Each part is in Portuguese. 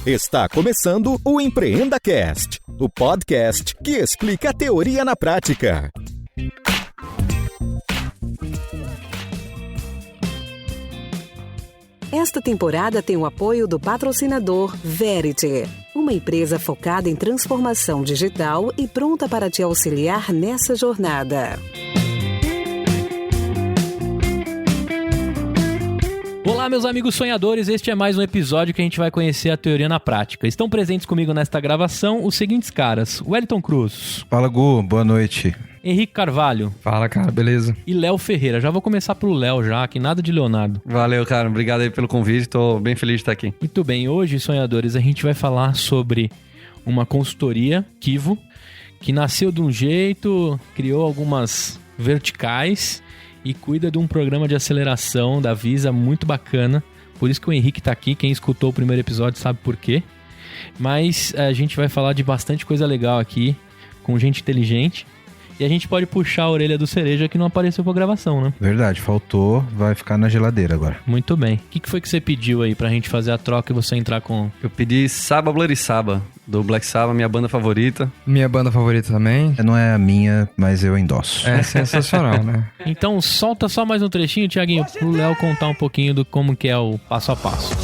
Está começando o Empreenda Cast, o podcast que explica a teoria na prática. Esta temporada tem o apoio do patrocinador Verity, uma empresa focada em transformação digital e pronta para te auxiliar nessa jornada. Olá, meus amigos sonhadores, este é mais um episódio que a gente vai conhecer a teoria na prática. Estão presentes comigo nesta gravação os seguintes caras: Wellington Cruz. Fala, Gu, boa noite. Henrique Carvalho. Fala, cara, beleza? E Léo Ferreira. Já vou começar pelo Léo já, que nada de Leonardo. Valeu, cara, obrigado aí pelo convite, tô bem feliz de estar aqui. Muito bem, hoje, sonhadores, a gente vai falar sobre uma consultoria, Kivo, que nasceu de um jeito, criou algumas verticais e cuida de um programa de aceleração da Visa muito bacana. Por isso que o Henrique tá aqui. Quem escutou o primeiro episódio sabe por quê. Mas a gente vai falar de bastante coisa legal aqui, com gente inteligente. E a gente pode puxar a orelha do Cereja que não apareceu pra gravação, né? Verdade, faltou, vai ficar na geladeira agora. Muito bem. O que foi que você pediu aí pra gente fazer a troca e você entrar com... Eu pedi Saba Bloody Saba, do Black Sabbath, minha banda favorita. Minha banda favorita também. Não é a minha, mas eu endosso. É sensacional, né? Então solta só mais um trechinho, Thiaguinho, pro Léo contar um pouquinho do como que é o passo a passo.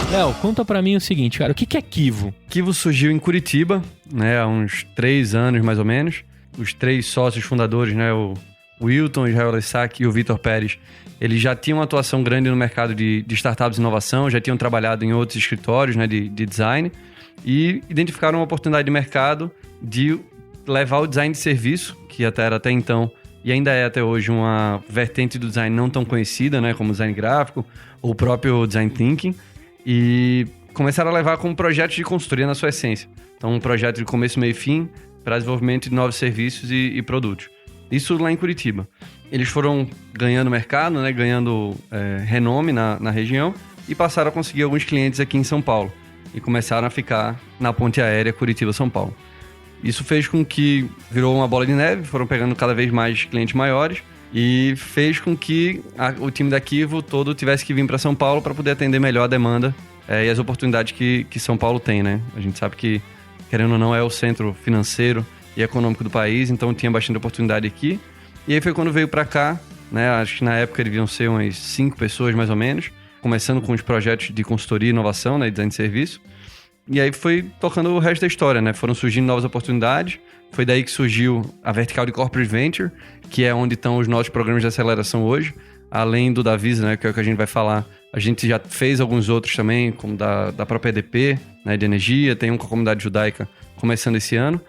Léo, conta pra mim o seguinte, cara, o que é Kivo? Kivo surgiu em Curitiba, né, há uns 3 anos mais ou menos. Os 3 sócios fundadores, né, o Wilton, Israel Lessac e o Vitor Pérez, eles já tinham uma atuação grande no mercado de startups e inovação, já tinham trabalhado em outros escritórios, né, de design, e identificaram uma oportunidade de mercado de levar o design de serviço, que era até então e ainda é até hoje uma vertente do design não tão conhecida, né, como design gráfico ou o próprio design thinking, e começaram a levar como projeto de consultoria na sua essência. Então, um projeto de começo, meio e fim para desenvolvimento de novos serviços e produtos. Isso lá em Curitiba. Eles foram ganhando mercado, né, ganhando renome na região e passaram a conseguir alguns clientes aqui em São Paulo. E começaram a ficar na ponte aérea Curitiba-São Paulo. Isso fez com que virou uma bola de neve, foram pegando cada vez mais clientes maiores e fez com que o time da Kivo todo tivesse que vir para São Paulo para poder atender melhor a demanda e as oportunidades que São Paulo tem, né? A gente sabe que, querendo ou não, é o centro financeiro e econômico do país, então tinha bastante oportunidade aqui. E aí foi quando veio para cá, né? Acho que na época deviam ser umas 5 pessoas mais ou menos, começando com os projetos de consultoria e inovação, né? Design de serviço. E aí foi tocando o resto da história, né? Foram surgindo novas oportunidades. Foi daí que surgiu a vertical de Corporate Venture, que é onde estão os nossos programas de aceleração hoje. Além do da Visa, né, que é o que a gente vai falar, a gente já fez alguns outros também, como da própria EDP, né, de energia. Tem um com a comunidade judaica começando esse ano,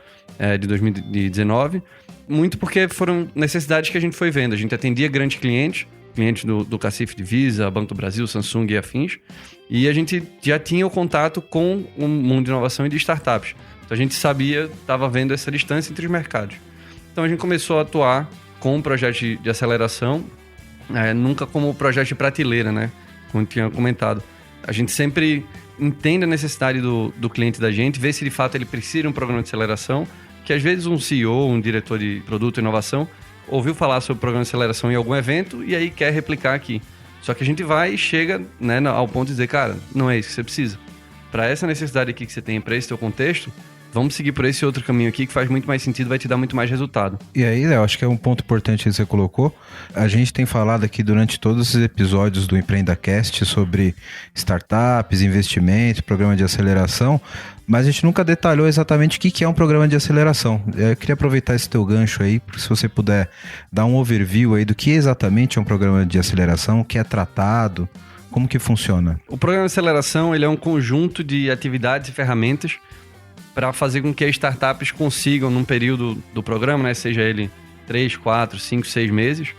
de 2019. Muito porque foram necessidades que a gente foi vendo. A gente atendia grandes clientes do Cacife de Visa, Banco do Brasil, Samsung e afins. E a gente já tinha o contato com o mundo de inovação e de startups. Então a gente estava vendo essa distância entre os mercados. Então a gente começou a atuar com um projeto de aceleração, nunca como projeto de prateleira, né? Como eu tinha comentado. A gente sempre entende a necessidade do cliente da gente, vê se de fato ele precisa de um programa de aceleração, que às vezes um CEO, um diretor de produto e inovação, ouviu falar sobre o programa de aceleração em algum evento e aí quer replicar aqui. Só que a gente vai e chega, né, ao ponto de dizer, cara, não é isso que você precisa. Para essa necessidade aqui que você tem, para esse teu contexto, vamos seguir por esse outro caminho aqui que faz muito mais sentido, vai te dar muito mais resultado. E aí, Léo, acho que é um ponto importante que você colocou. A gente tem falado aqui durante todos esses episódios do EmpreendaCast sobre startups, investimentos, programa de aceleração, mas a gente nunca detalhou exatamente o que é um programa de aceleração. Eu queria aproveitar esse teu gancho aí, se você puder dar um overview aí do que exatamente é um programa de aceleração, o que é tratado, como que funciona. O programa de aceleração, ele é um conjunto de atividades e ferramentas para fazer com que as startups consigam, num período do programa, né, seja ele 3, 4, 5, 6 meses,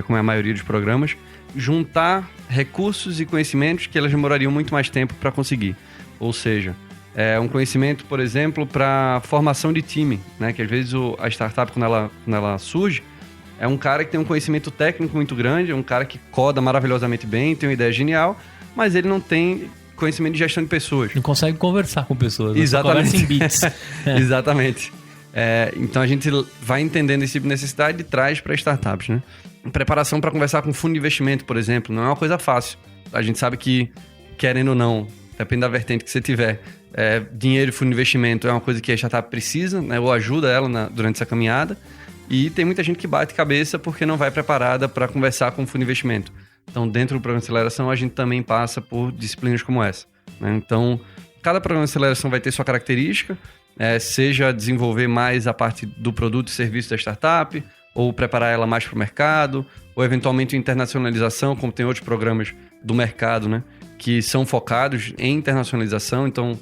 como é a maioria dos programas, juntar recursos e conhecimentos que elas demorariam muito mais tempo para conseguir. Ou seja, É um conhecimento, por exemplo, para formação de time, né? Que às vezes a startup, quando ela surge, é um cara que tem um conhecimento técnico muito grande, é um cara que coda maravilhosamente bem, tem uma ideia genial, mas ele não tem conhecimento de gestão de pessoas. Não consegue conversar com pessoas. Exatamente. Conversa em bits. Exatamente. Então a gente vai entendendo esse tipo de necessidade e traz para startups, né? Preparação para conversar com fundo de investimento, por exemplo, não é uma coisa fácil. A gente sabe que, querendo ou não, depende da vertente que você tiver, dinheiro e fundo de investimento é uma coisa que a startup precisa, né? Ou ajuda ela durante essa caminhada. E tem muita gente que bate cabeça porque não vai preparada para conversar com o fundo de investimento. Então, dentro do programa de aceleração, a gente também passa por disciplinas como essa, né? Então, cada programa de aceleração vai ter sua característica, seja desenvolver mais a parte do produto e serviço da startup, ou preparar ela mais para o mercado, ou eventualmente internacionalização, como tem outros programas do mercado, né, que são focados em internacionalização. Então,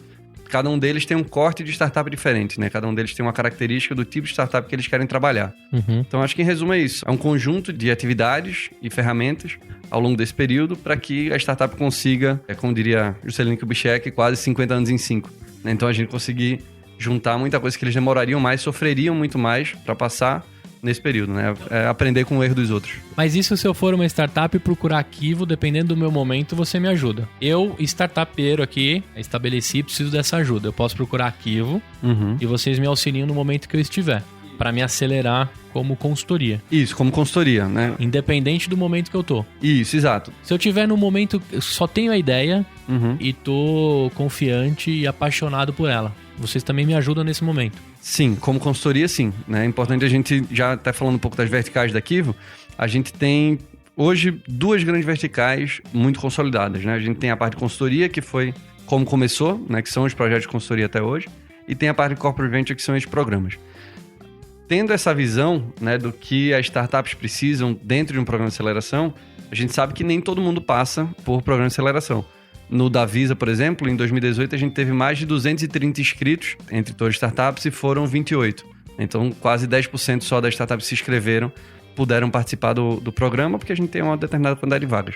cada um deles tem um corte de startup diferente, né? Cada um deles tem uma característica do tipo de startup que eles querem trabalhar. Uhum. Então, acho que em resumo é isso. É um conjunto de atividades e ferramentas ao longo desse período para que a startup consiga, como diria Juscelino Kubitschek, quase 50 anos em 5. Né? Então, a gente conseguir juntar muita coisa que eles demorariam mais, sofreriam muito mais para passar nesse período, né? Aprender com o erro dos outros. Mas isso, se eu for uma startup e procurar Kivo, dependendo do meu momento, você me ajuda. Eu, startupeiro aqui, estabeleci, preciso dessa ajuda. Eu posso procurar Kivo e vocês me auxiliam no momento que eu estiver, para me acelerar como consultoria. Isso, como consultoria, né? Independente do momento que eu tô. Isso, exato. Se eu tiver no momento, eu só tenho a ideia e tô confiante e apaixonado por ela, vocês também me ajudam nesse momento. Sim, como consultoria, sim. Né? É importante a gente, já até falando um pouco das verticais da Kivo, a gente tem hoje 2 grandes verticais muito consolidadas, né? A gente tem a parte de consultoria, que foi como começou, né? Que são os projetos de consultoria até hoje, e tem a parte de corporate venture, que são esses programas. Tendo essa visão, né, do que as startups precisam dentro de um programa de aceleração, a gente sabe que nem todo mundo passa por programa de aceleração. No Davisa, por exemplo, em 2018, a gente teve mais de 230 inscritos entre todas as startups e foram 28. Então, quase 10% só das startups que se inscreveram puderam participar do programa, porque a gente tem uma determinada quantidade de vagas.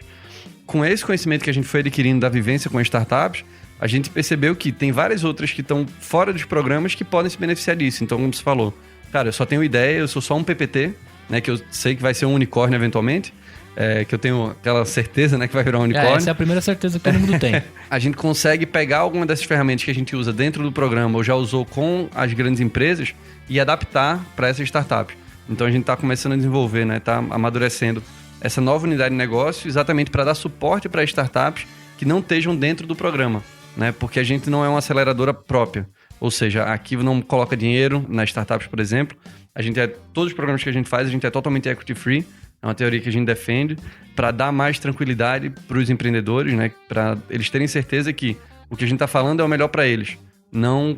Com esse conhecimento que a gente foi adquirindo da vivência com as startups, a gente percebeu que tem várias outras que estão fora dos programas que podem se beneficiar disso. Então, como você falou, cara, eu só tenho ideia, eu sou só um PPT, né, que eu sei que vai ser um unicórnio eventualmente, que eu tenho aquela certeza, né, que vai virar um unicórnio. Essa é a primeira certeza que todo mundo tem. A gente consegue pegar alguma dessas ferramentas que a gente usa dentro do programa ou já usou com as grandes empresas e adaptar para essa startup. Então a gente está começando a desenvolver, né, está amadurecendo essa nova unidade de negócio exatamente para dar suporte para startups que não estejam dentro do programa, né, porque a gente não é uma aceleradora própria. Ou seja, a Kivo não coloca dinheiro nas startups, por exemplo. Todos os programas que a gente faz, a gente é totalmente equity free. É uma teoria que a gente defende para dar mais tranquilidade para os empreendedores, né? Para eles terem certeza que o que a gente está falando é o melhor para eles. Não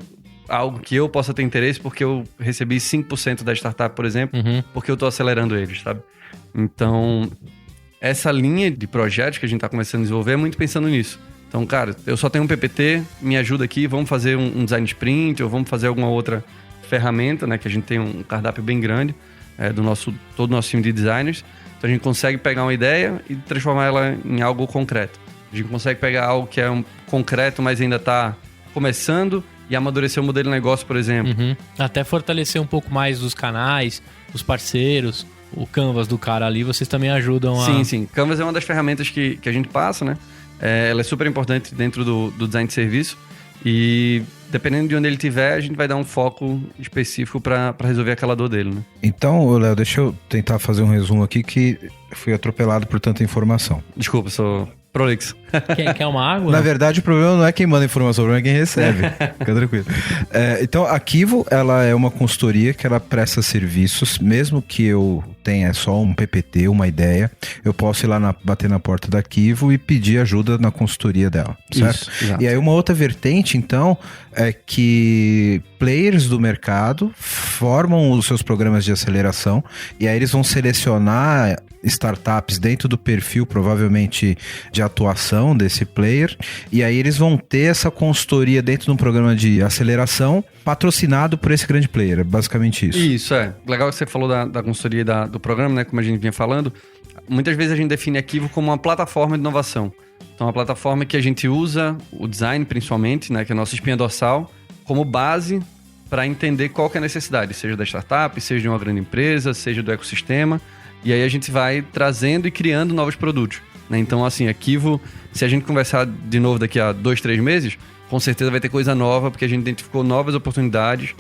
algo que eu possa ter interesse porque eu recebi 5% da startup, por exemplo, porque eu estou acelerando eles, sabe? Então, essa linha de projetos que a gente está começando a desenvolver é muito pensando nisso. Então, cara, eu só tenho um PPT, me ajuda aqui, vamos fazer um design sprint ou vamos fazer alguma outra ferramenta, né? Que a gente tem um cardápio bem grande todo o nosso time de designers. Então, a gente consegue pegar uma ideia e transformar ela em algo concreto. A gente consegue pegar algo que é concreto, mas ainda está começando e amadurecer o modelo de negócio, por exemplo. Até fortalecer um pouco mais os canais, os parceiros, o canvas do cara ali, vocês também ajudam a... Sim. Canvas é uma das ferramentas que a gente passa, né? Ela é super importante dentro do design de serviço e dependendo de onde ele estiver, a gente vai dar um foco específico para resolver aquela dor dele, né? Então, Léo, deixa eu tentar fazer um resumo aqui que fui atropelado por tanta informação. Desculpa, sou prolixo. Quer uma água? Na verdade, o problema não é quem manda informação, o problema é quem recebe. Fica tranquilo. Então, a Kivo, ela é uma consultoria que ela presta serviços, mesmo que eu tenha só um PPT, uma ideia, eu posso ir lá bater na porta da Kivo e pedir ajuda na consultoria dela, certo? Isso, exato. E aí uma outra vertente, então, é que players do mercado formam os seus programas de aceleração e aí eles vão selecionar startups dentro do perfil, provavelmente, de atuação desse player, e aí eles vão ter essa consultoria dentro de um programa de aceleração patrocinado por esse grande player, é basicamente isso. Isso, Legal que você falou da consultoria do programa, né, como a gente vinha falando. Muitas vezes a gente define a Kivo como uma plataforma de inovação. Então, a plataforma que a gente usa, o design principalmente, né, que é a nossa espinha dorsal, como base para entender qual que é a necessidade, seja da startup, seja de uma grande empresa, seja do ecossistema. E aí a gente vai trazendo e criando novos produtos, né? Então, assim, a Kivo, se a gente conversar de novo daqui a 2-3 meses, com certeza vai ter coisa nova, porque a gente identificou novas oportunidades,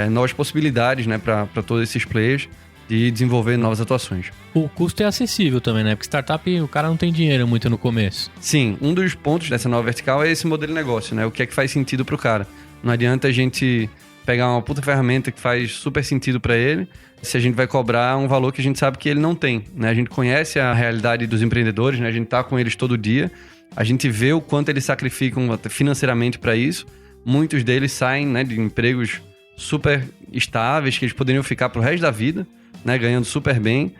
novas possibilidades, né, para todos esses players de desenvolver novas atuações. O custo é acessível também, né? Porque startup, o cara não tem dinheiro muito no começo. Sim, um dos pontos dessa nova vertical é esse modelo de negócio, né? O que é que faz sentido pro cara. Não adianta a gente pegar uma puta ferramenta que faz super sentido para ele, se a gente vai cobrar um valor que a gente sabe que ele não tem, né? A gente conhece a realidade dos empreendedores, né? A gente tá com eles todo dia, a gente vê o quanto eles sacrificam financeiramente para isso. Muitos deles saem, né, de empregos super estáveis, que eles poderiam ficar pro resto da vida, né, ganhando super bem,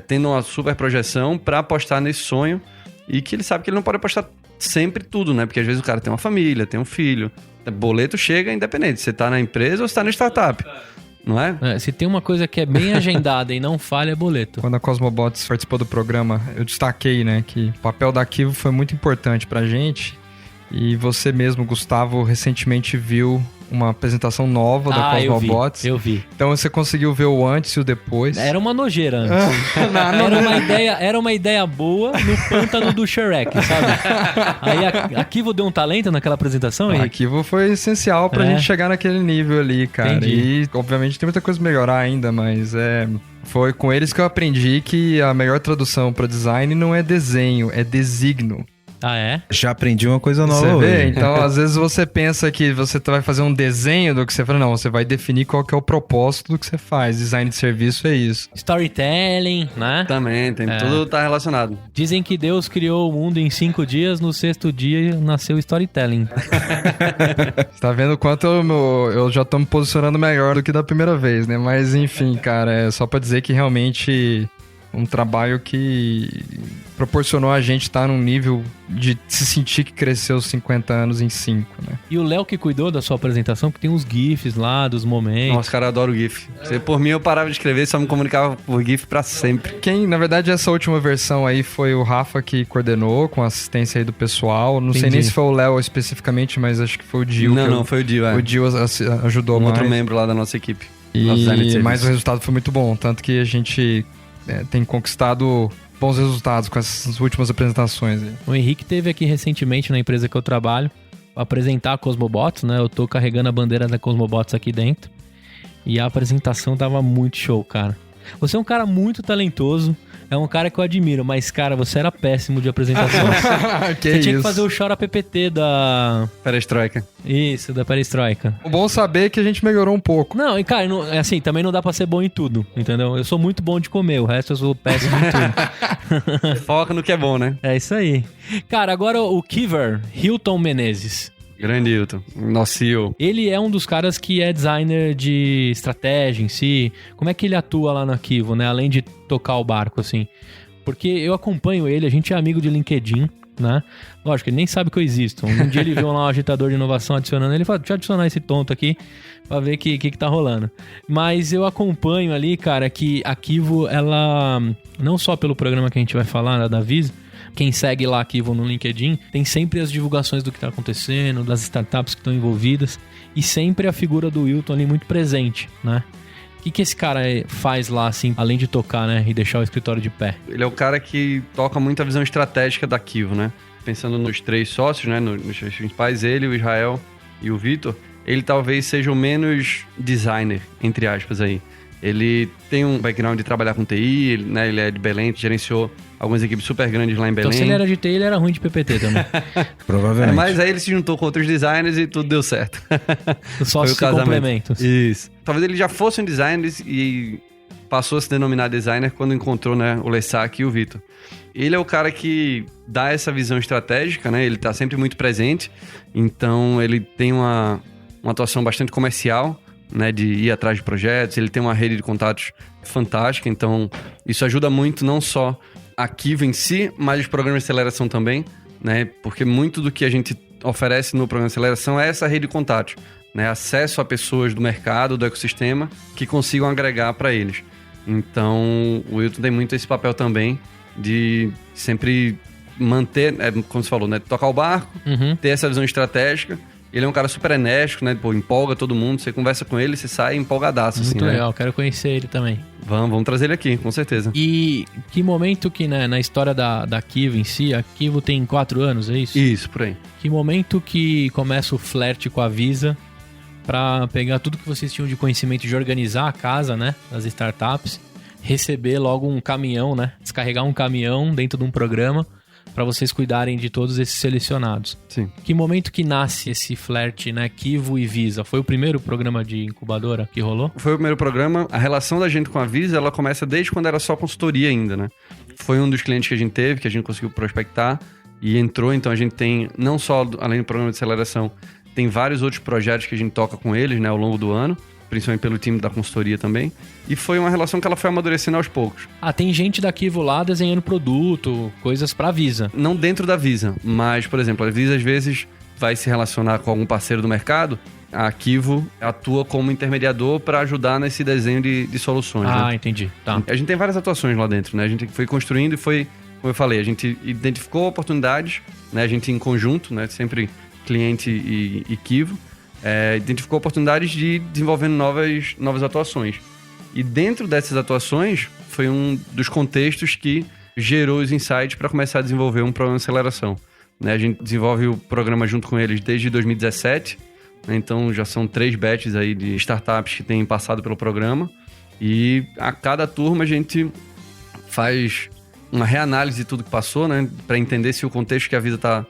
tendo uma super projeção para apostar nesse sonho, e que ele sabe que ele não pode apostar sempre tudo, né? Porque às vezes o cara tem uma família, tem um filho, boleto chega independente, você tá na empresa ou você tá na startup, não é? Se tem uma coisa que é bem agendada e não falha, é boleto. Quando a Cosmobots participou do programa, eu destaquei, né, que o papel da Kivo foi muito importante pra gente. E você mesmo, Gustavo, recentemente viu uma apresentação nova da Cosmobots. Eu vi. Então você conseguiu ver o antes e o depois. Era uma nojeira antes. Era uma ideia boa no pântano do Shrek, sabe? Aí a Kivo deu um talento naquela apresentação, A Henrique? Kivo foi essencial pra gente chegar naquele nível ali, cara. Entendi. E, obviamente, tem muita coisa pra melhorar ainda, mas foi com eles que eu aprendi que a melhor tradução pra design não é desenho, é designo. Ah, é? Já aprendi uma coisa nova Você vê? hoje. Então, às vezes você pensa que você vai fazer um desenho do que você faz. Não, você vai definir qual que é o propósito do que você faz. Design de serviço é isso. Storytelling, né? Também, tudo tá relacionado. Dizem que Deus criou o mundo em 5 dias, no 6º dia nasceu storytelling. Você tá vendo o quanto eu já tô me posicionando melhor do que da primeira vez, né? Mas, enfim, cara, é só pra dizer que realmente um trabalho que proporcionou a gente estar num nível de se sentir que cresceu 50 anos em 5, né? E o Léo que cuidou da sua apresentação, porque tem uns GIFs lá dos momentos. Nossa, cara, eu adoro o GIF. Por mim, eu parava de escrever e só me comunicava por GIF pra sempre. Na verdade, essa última versão aí foi o Rafa que coordenou, com a assistência aí do pessoal. Não sei nem se foi o Léo especificamente, mas acho que foi o Dil. Não, foi o Dil, O Dil ajudou mais. Outro membro lá da nossa equipe. Mas o resultado foi muito bom, tanto que a gente tem conquistado bons resultados com essas últimas apresentações aí. O Henrique esteve aqui recentemente na empresa que eu trabalho para apresentar a Cosmobots, né? Eu tô carregando a bandeira da Cosmobots aqui dentro e a apresentação tava muito show, cara. Você é um cara muito talentoso, é um cara que eu admiro, mas, cara, você era péssimo de apresentação. Você tinha que fazer o Chora PPT da... Perestroika. Isso, da Perestroika. O bom saber é que a gente melhorou um pouco. Não, e cara, assim, também não dá pra ser bom em tudo, entendeu? Eu sou muito bom de comer, o resto eu sou péssimo em tudo. Foca no que é bom, né? É isso aí. Cara, agora o Kiver, Hilton Menezes. Grande Hilton, nosso CEO. Ele é um dos caras que é designer de estratégia em si. Como é que ele atua lá na Kivo, né? Além de tocar o barco, assim. Porque eu acompanho ele, a gente é amigo de LinkedIn, né? Lógico, ele nem sabe que eu existo. Um dia ele viu lá um agitador de inovação adicionando, ele falou, deixa eu adicionar esse tonto aqui pra ver o que tá rolando. Mas eu acompanho ali, cara, que a Kivo, ela, não só pelo programa que a gente vai falar, da Viz, quem segue lá a Kivo no LinkedIn, tem sempre as divulgações do que tá acontecendo, das startups que estão envolvidas, e sempre a figura do Wilton ali muito presente, né? O que esse cara faz lá, assim, além de tocar, né? E deixar o escritório de pé? Ele é o cara que toca muito a visão estratégica da Kivo, né? Pensando nos 3 sócios, né? Nos principais, ele, o Israel e o Vitor, ele talvez seja o menos designer, entre aspas, aí. Ele tem um background de trabalhar com TI, né? Ele é de Belém, gerenciou algumas equipes super grandes lá em Belém. Então, se ele era de TI, ele era ruim de PPT também. Provavelmente. Mas aí ele se juntou com outros designers e tudo deu certo. Os sócios se complementam. Isso. Talvez ele já fosse um designer e passou a se denominar designer quando encontrou, né, o Lessac e o Vitor. Ele é o cara que dá essa visão estratégica, né? Ele tá sempre muito presente. Então, ele tem uma atuação bastante comercial, né, de ir atrás de projetos, ele tem uma rede de contatos fantástica, então isso ajuda muito não só a Kivo em si, mas os programas de aceleração também, né, porque muito do que a gente oferece no programa de aceleração é essa rede de contatos, né, acesso a pessoas do mercado, do ecossistema, que consigam agregar para eles. Então, o Wilton tem muito esse papel também de sempre manter, como você falou, né? Tocar o barco, ter essa visão estratégica. Ele é um cara super enérgico, né? Pô, empolga todo mundo. Você conversa com ele, você sai empolgadaço. Muito assim, legal, né? quero conhecer ele também. Vamos trazer ele aqui, com certeza. E que momento que, né, na história da Kivo em si, a Kivo tem 4 anos, é isso? Isso, por aí. Que momento que começa o flerte com a Visa para pegar tudo que vocês tinham de conhecimento de organizar a casa, né, das startups, receber logo um caminhão, né, descarregar um caminhão dentro de um programa para vocês cuidarem de todos esses selecionados. Sim. Que momento que nasce esse flerte, né, Kivo e Visa? Foi o primeiro programa de incubadora que rolou? Foi o primeiro programa. A relação da gente com a Visa, ela começa desde quando era só consultoria ainda, né? Foi um dos clientes que a gente teve, que a gente conseguiu prospectar e entrou. Então a gente tem, não só além do programa de aceleração, tem vários outros projetos que a gente toca com eles, né, ao longo do ano, principalmente pelo time da consultoria também. E foi uma relação que ela foi amadurecendo aos poucos. Ah, tem gente da Kivo lá desenhando produto, coisas pra Visa. Não dentro da Visa, mas, por exemplo, a Visa às vezes vai se relacionar com algum parceiro do mercado. A Kivo atua como intermediador para ajudar nesse desenho de soluções. Ah, né? entendi. Tá. A gente tem várias atuações lá dentro, né? A gente foi construindo e foi, como eu falei, a gente identificou oportunidades, né? A gente em conjunto, né? Sempre cliente e Kivo, identificou oportunidades de desenvolvendo novas atuações. E dentro dessas atuações, foi um dos contextos que gerou os insights para começar a desenvolver um programa de aceleração. Né? A gente desenvolve o programa junto com eles desde 2017, né? Então já são 3 batches aí de startups que têm passado pelo programa. E a cada turma a gente faz uma reanálise de tudo que passou, né? Para entender se o contexto que a Visa está...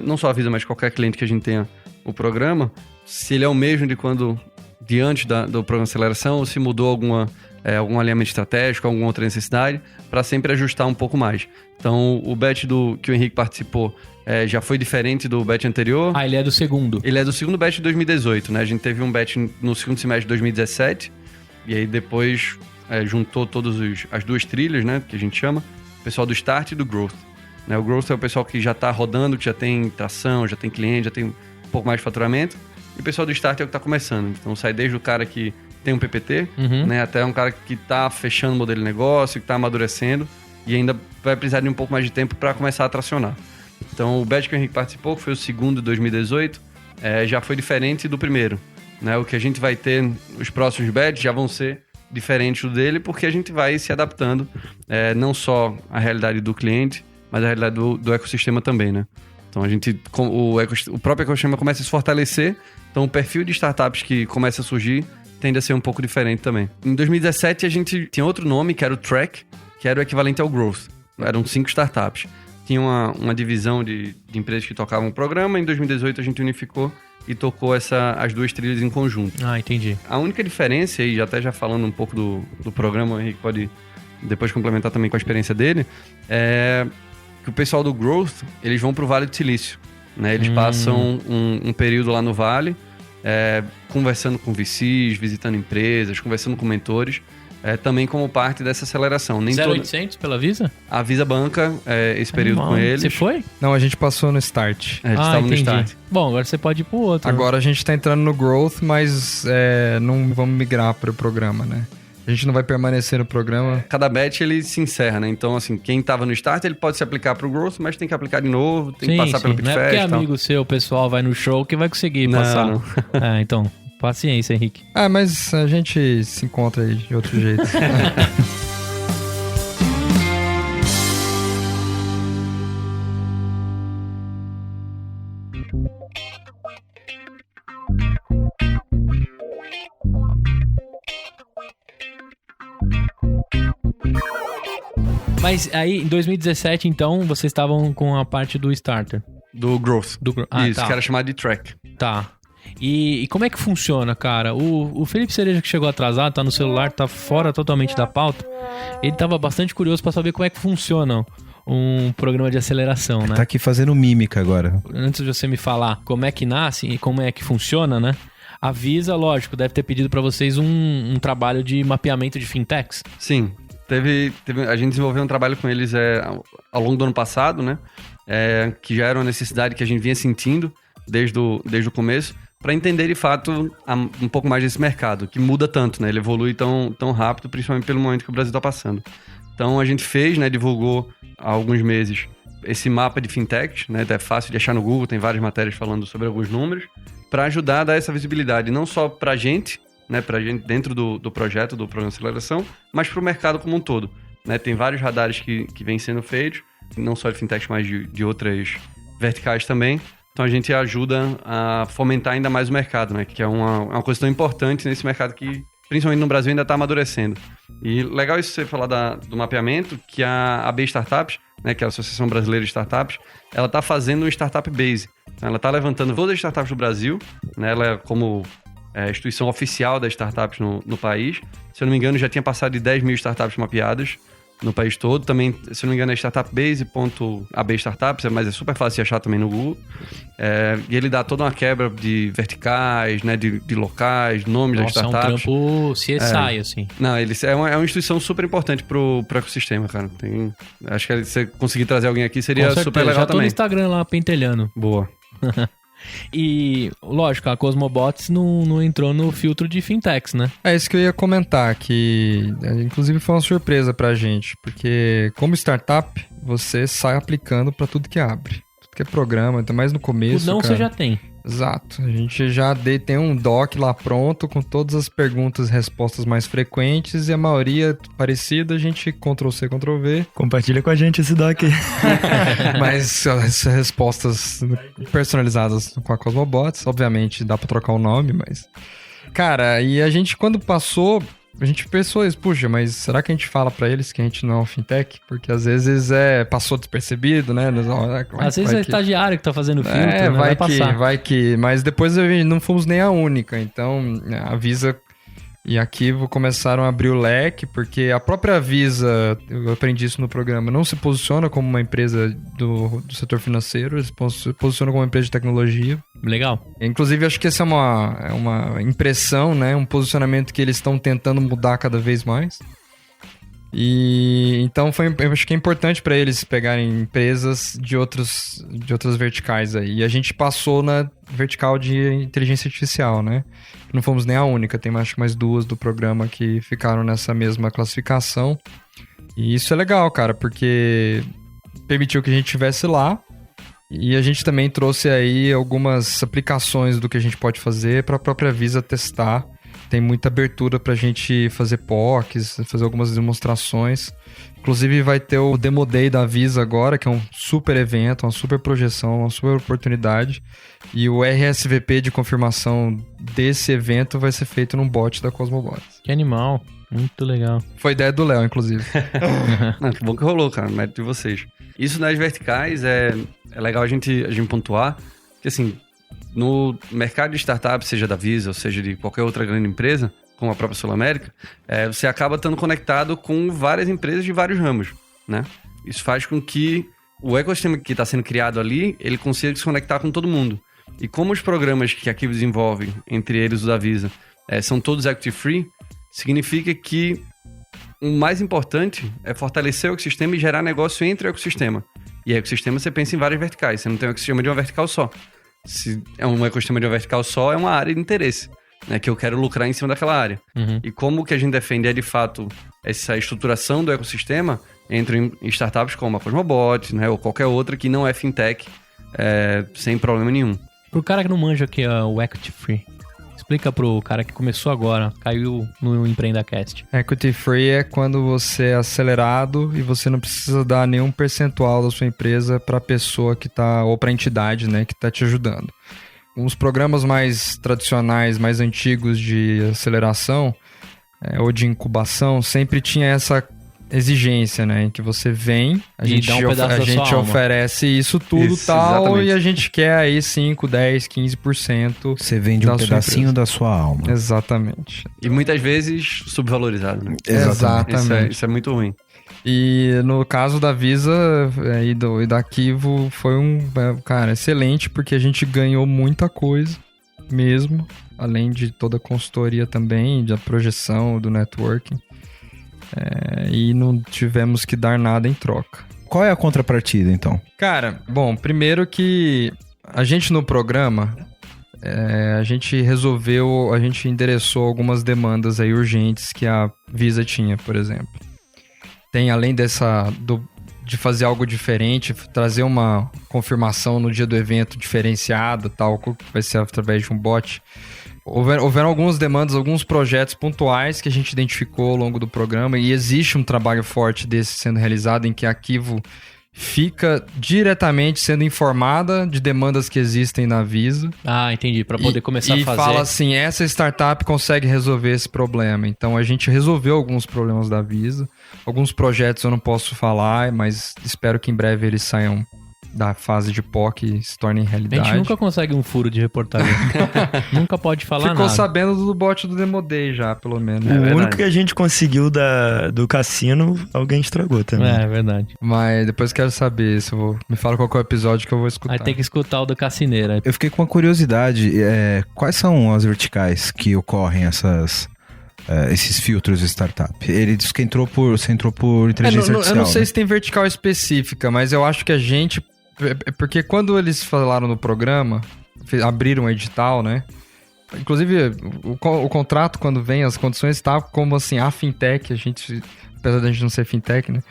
Não só a Visa, mas qualquer cliente que a gente tenha o programa, se ele é o mesmo de antes do programa de aceleração, ou se mudou algum alinhamento estratégico, alguma outra necessidade, para sempre ajustar um pouco mais. Então, o batch que o Henrique participou já foi diferente do batch anterior. Ah, ele é do segundo. Ele é do segundo batch de 2018, né? A gente teve um batch no segundo semestre de 2017, e aí depois juntou as 2 trilhas, né? Que a gente chama, o pessoal do Start e do Growth. Né? O Growth é o pessoal que já está rodando, que já tem tração, já tem cliente, já tem um pouco mais de faturamento. E o pessoal do Start é o que está começando. Então sai desde o cara que tem um PPT, né, até um cara que está fechando o modelo de negócio, que está amadurecendo e ainda vai precisar de um pouco mais de tempo para começar a tracionar. Então o batch que o Henrique participou, que foi o segundo de 2018, já foi diferente do primeiro. Né? O que a gente vai ter, os próximos batches já vão ser diferentes do dele, porque a gente vai se adaptando não só à realidade do cliente, mas à realidade do ecossistema também, né? Então o próprio ecossistema começa a se fortalecer, então o perfil de startups que começa a surgir tende a ser um pouco diferente também. Em 2017 a gente tinha outro nome, que era o Track, que era o equivalente ao Growth. Eram 5 startups. Tinha uma divisão de empresas que tocavam o programa, em 2018 a gente unificou e tocou as 2 trilhas em conjunto. Ah, entendi. A única diferença, e até já falando um pouco do programa, o Henrique pode depois complementar também com a experiência dele, é que o pessoal do Growth, eles vão pro Vale do Silício, né? Eles passam um período lá no Vale, conversando com VCs, visitando empresas, conversando com mentores, também como parte dessa aceleração. 0800 pela Visa? A Visa banca esse período com eles. Você foi? Não, a gente passou no Start. A gente estava no Start. Bom, agora você pode ir pro outro. Agora a gente tá entrando no Growth, mas não vamos migrar para o programa, né? A gente não vai permanecer no programa. Cada batch ele se encerra, né? Então, assim, quem estava no Start, ele pode se aplicar para o Growth, mas tem que aplicar de novo, tem que passar pelo Pitfest. Não é porque amigo seu, o pessoal vai no show que vai conseguir passar. Não. Então, paciência, Henrique. Mas a gente se encontra aí de outro jeito. Mas aí, em 2017, então, vocês estavam com a parte do Starter. Do Growth. Isso, tá. que era chamado de Track. Tá. E como é que funciona, cara? O Felipe Cereja, que chegou atrasado, tá no celular, tá fora totalmente da pauta. Ele tava bastante curioso pra saber como é que funciona um programa de aceleração, né? Tá aqui fazendo mímica agora. Antes de você me falar como é que nasce e como é que funciona, né? A Visa, lógico, deve ter pedido pra vocês um trabalho de mapeamento de fintechs. Sim. A gente desenvolveu um trabalho com eles ao longo do ano passado, né? Que já era uma necessidade que a gente vinha sentindo desde o começo, para entender de fato um pouco mais desse mercado, que muda tanto, né? Ele evolui tão rápido, principalmente pelo momento que o Brasil está passando. Então a gente fez, né? Divulgou há alguns meses esse mapa de fintechs, né? É fácil de achar no Google, tem várias matérias falando sobre alguns números, para ajudar a dar essa visibilidade, não só para a gente, né? Para a gente dentro do projeto, do programa de aceleração, mas para o mercado como um todo. Né? Tem vários radares que vêm sendo feitos, não só de fintechs, mas de outras verticais também. Então a gente ajuda a fomentar ainda mais o mercado, né? Que é uma coisa tão importante nesse mercado que, principalmente no Brasil, ainda está amadurecendo. E legal isso você falar do mapeamento, que a AB Startups, né, que é a Associação Brasileira de Startups, ela está fazendo um Startup Base. Ela está levantando todas as startups do Brasil, né? Ela é como instituição oficial das startups no país. Se eu não me engano, já tinha passado de 10 mil startups mapeadas no país todo. Também, se eu não me engano, é startupbase.ab startups, mas é super fácil de achar também no Google. E ele dá toda uma quebra de verticais, né, de locais, nomes das startups. É um trampo CSI, assim. Não, ele é uma instituição super importante pro ecossistema, cara. Acho que se você conseguir trazer alguém aqui seria super legal já tô também. No Instagram lá, pentelhando. Boa. E, lógico, a Cosmobots não entrou no filtro de fintechs, né? É isso que eu ia comentar, que inclusive foi uma surpresa pra gente, porque como startup, você sai aplicando pra tudo que abre. Tudo que é programa, até mais no começo, Não, cara. você já tem. Exato. A gente já tem um doc lá pronto com todas as perguntas e respostas mais frequentes e a maioria parecida, a gente Ctrl+C, Ctrl+V. Compartilha com a gente esse doc. Mas as respostas personalizadas com a Cosmobots, obviamente dá pra trocar o nome, mas... Cara, e a gente quando passou... A gente pensou isso, puxa, mas será que a gente fala pra eles que a gente não é um fintech? Porque às vezes passou despercebido, né? Às vezes é o estagiário que tá fazendo filtro, né? Vai que. Mas depois não fomos nem a única. Então, a Visa e a Quivo começaram a abrir o leque, porque a própria Visa, eu aprendi isso no programa, não se posiciona como uma empresa do setor financeiro, eles se posicionam como uma empresa de tecnologia. Legal. Inclusive, acho que essa é uma impressão, né? Um posicionamento que eles estão tentando mudar cada vez mais. E então eu acho que é importante para eles pegarem empresas de outras verticais aí. E a gente passou na vertical de inteligência artificial, né? Não fomos nem a única, tem acho que mais duas do programa que ficaram nessa mesma classificação. E isso é legal, cara, porque permitiu que a gente estivesse lá. E a gente também trouxe aí algumas aplicações do que a gente pode fazer para a própria Visa testar. Tem muita abertura pra gente fazer POCs, fazer algumas demonstrações. Inclusive vai ter o Demo Day da Visa agora, que é um super evento, uma super projeção, uma super oportunidade. E o RSVP de confirmação desse evento vai ser feito num bot da Cosmobots. Que animal, muito legal. Foi ideia do Léo, inclusive. Que bom que rolou, cara, mérito de vocês. Isso nas verticais é legal a gente pontuar, que assim... No mercado de startups, seja da Visa ou seja de qualquer outra grande empresa, como a própria Sul América, você acaba estando conectado com várias empresas de vários ramos, né? Isso faz com que o ecossistema que está sendo criado ali, ele consiga se conectar com todo mundo. E como os programas que a Quivo desenvolve, entre eles o da Visa, são todos equity free, significa que o mais importante é fortalecer o ecossistema e gerar negócio entre o ecossistema. E ecossistema você pensa em várias verticais, você não tem um ecossistema de uma vertical só. Se é um ecossistema de uma vertical só, é uma área de interesse, né? Que eu quero lucrar em cima daquela área. Uhum. E como o que a gente defende é, de fato, essa estruturação do ecossistema entre startups como a Cosmobot, né? Ou qualquer outra que não é fintech, sem problema nenhum. Pro cara que não manja aqui o Equity Free, explica pro cara que começou agora, caiu no EmpreendaCast. Equity Free é quando você é acelerado e você não precisa dar nenhum percentual da sua empresa para a pessoa que tá, ou para a entidade, né, que está te ajudando. Os programas mais tradicionais, mais antigos de aceleração ou de incubação sempre tinha essa exigência, né? Em que você vem, a gente oferece isso tudo tal, exatamente. E a gente quer aí 5, 10, 15%. Você vende um pedacinho da sua alma. Exatamente. E muitas vezes subvalorizado, né? Exatamente. Isso é muito ruim. E no caso da Visa e da Quivo foi cara, excelente, porque a gente ganhou muita coisa mesmo, além de toda a consultoria também, da projeção, do networking. E não tivemos que dar nada em troca. Qual é a contrapartida, então? Cara, bom, primeiro que a gente no programa, a gente endereçou algumas demandas aí urgentes que a Visa tinha, por exemplo. Tem, além de fazer algo diferente, trazer uma confirmação no dia do evento diferenciada, tal, que vai ser através de um bot. Houveram algumas demandas, alguns projetos pontuais que a gente identificou ao longo do programa e existe um trabalho forte desse sendo realizado em que a Kivo fica diretamente sendo informada de demandas que existem na Visa. Ah, entendi. Para poder começar a fazer. E fala assim, essa startup consegue resolver esse problema. Então a gente resolveu alguns problemas da Visa. Alguns projetos eu não posso falar, mas espero que em breve eles saiam da fase de POC e se tornem realidade. A gente nunca consegue um furo de reportagem. Nunca pode falar Ficou nada. sabendo do bot do Demo Day já, pelo menos. O único que a gente conseguiu do cassino, alguém estragou também. É verdade. Mas depois quero saber, me fala qual que é o episódio que eu vou escutar. Aí tem que escutar o do Cassineira. Eu fiquei com uma curiosidade, quais são as verticais que ocorrem esses filtros de startup? Ele disse que você entrou por inteligência artificial. Eu não sei né? se tem vertical específica, mas eu acho que a gente... Porque quando eles falaram no programa, abriram um edital, né? Inclusive, o contrato, quando vem, as condições estavam como assim, a fintech, apesar de a gente não ser fintech, né?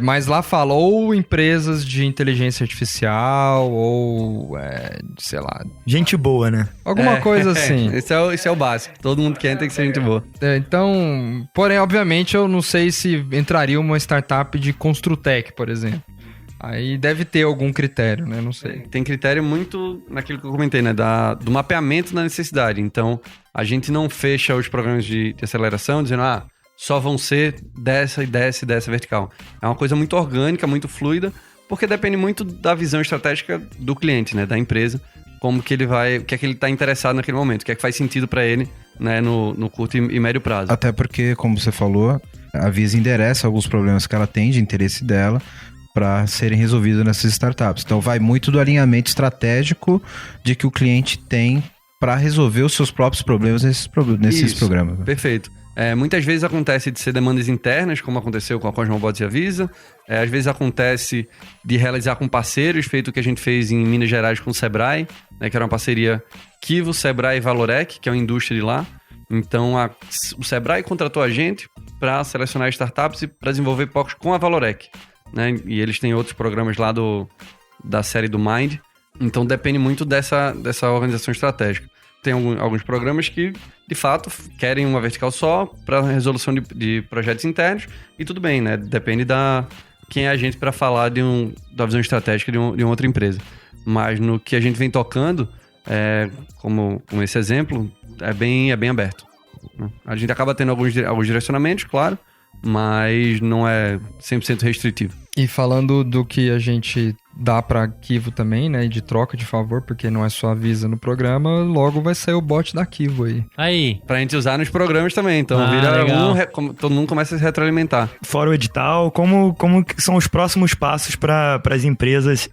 Mas lá fala ou empresas de inteligência artificial, ou, sei lá... Gente boa, né? Alguma coisa assim. Esse é o básico. Todo mundo quer tem que ser gente boa. Então, porém, obviamente, eu não sei se entraria uma startup de Construtec, por exemplo. Aí deve ter algum critério, né? Não sei. Tem critério muito naquilo que eu comentei, né? Do mapeamento da necessidade. Então, a gente não fecha os programas de aceleração dizendo, só vão ser dessa e dessa e dessa vertical. É uma coisa muito orgânica, muito fluida, porque depende muito da visão estratégica do cliente, né? Da empresa, como que ele vai... O que é que ele está interessado naquele momento, o que é que faz sentido para ele, né? No curto e médio prazo. Até porque, como você falou, a Visa endereça alguns problemas que ela tem de interesse dela para serem resolvidos nessas startups. Então vai muito do alinhamento estratégico de que o cliente tem para resolver os seus próprios problemas nesses programas. Né? Perfeito. Muitas vezes acontece de ser demandas internas, como aconteceu com a Cosmobots e a Visa. Às vezes acontece de realizar com parceiros, feito o que a gente fez em Minas Gerais com o Sebrae, né, que era uma parceria Kivo, Sebrae e Valorec, que é uma indústria de lá. Então o Sebrae contratou a gente para selecionar startups e para desenvolver POCs com a Valorec. Né? E eles têm outros programas lá da série do Mind. Então depende muito dessa organização estratégica. Tem alguns programas que, de fato, querem uma vertical só para resolução de projetos internos. E tudo bem, né? Depende quem é a gente para falar da visão estratégica de uma outra empresa. Mas no que a gente vem tocando, como esse exemplo, é bem aberto. A gente acaba tendo alguns direcionamentos, claro, mas não é 100% restritivo. E falando do que a gente dá pra Kivo também, né, de troca de favor, porque não é só a Visa no programa, logo vai sair o bot da Kivo aí. Pra gente usar nos programas também, então todo mundo começa a se retroalimentar. Fora o edital, como são os próximos passos para as empresas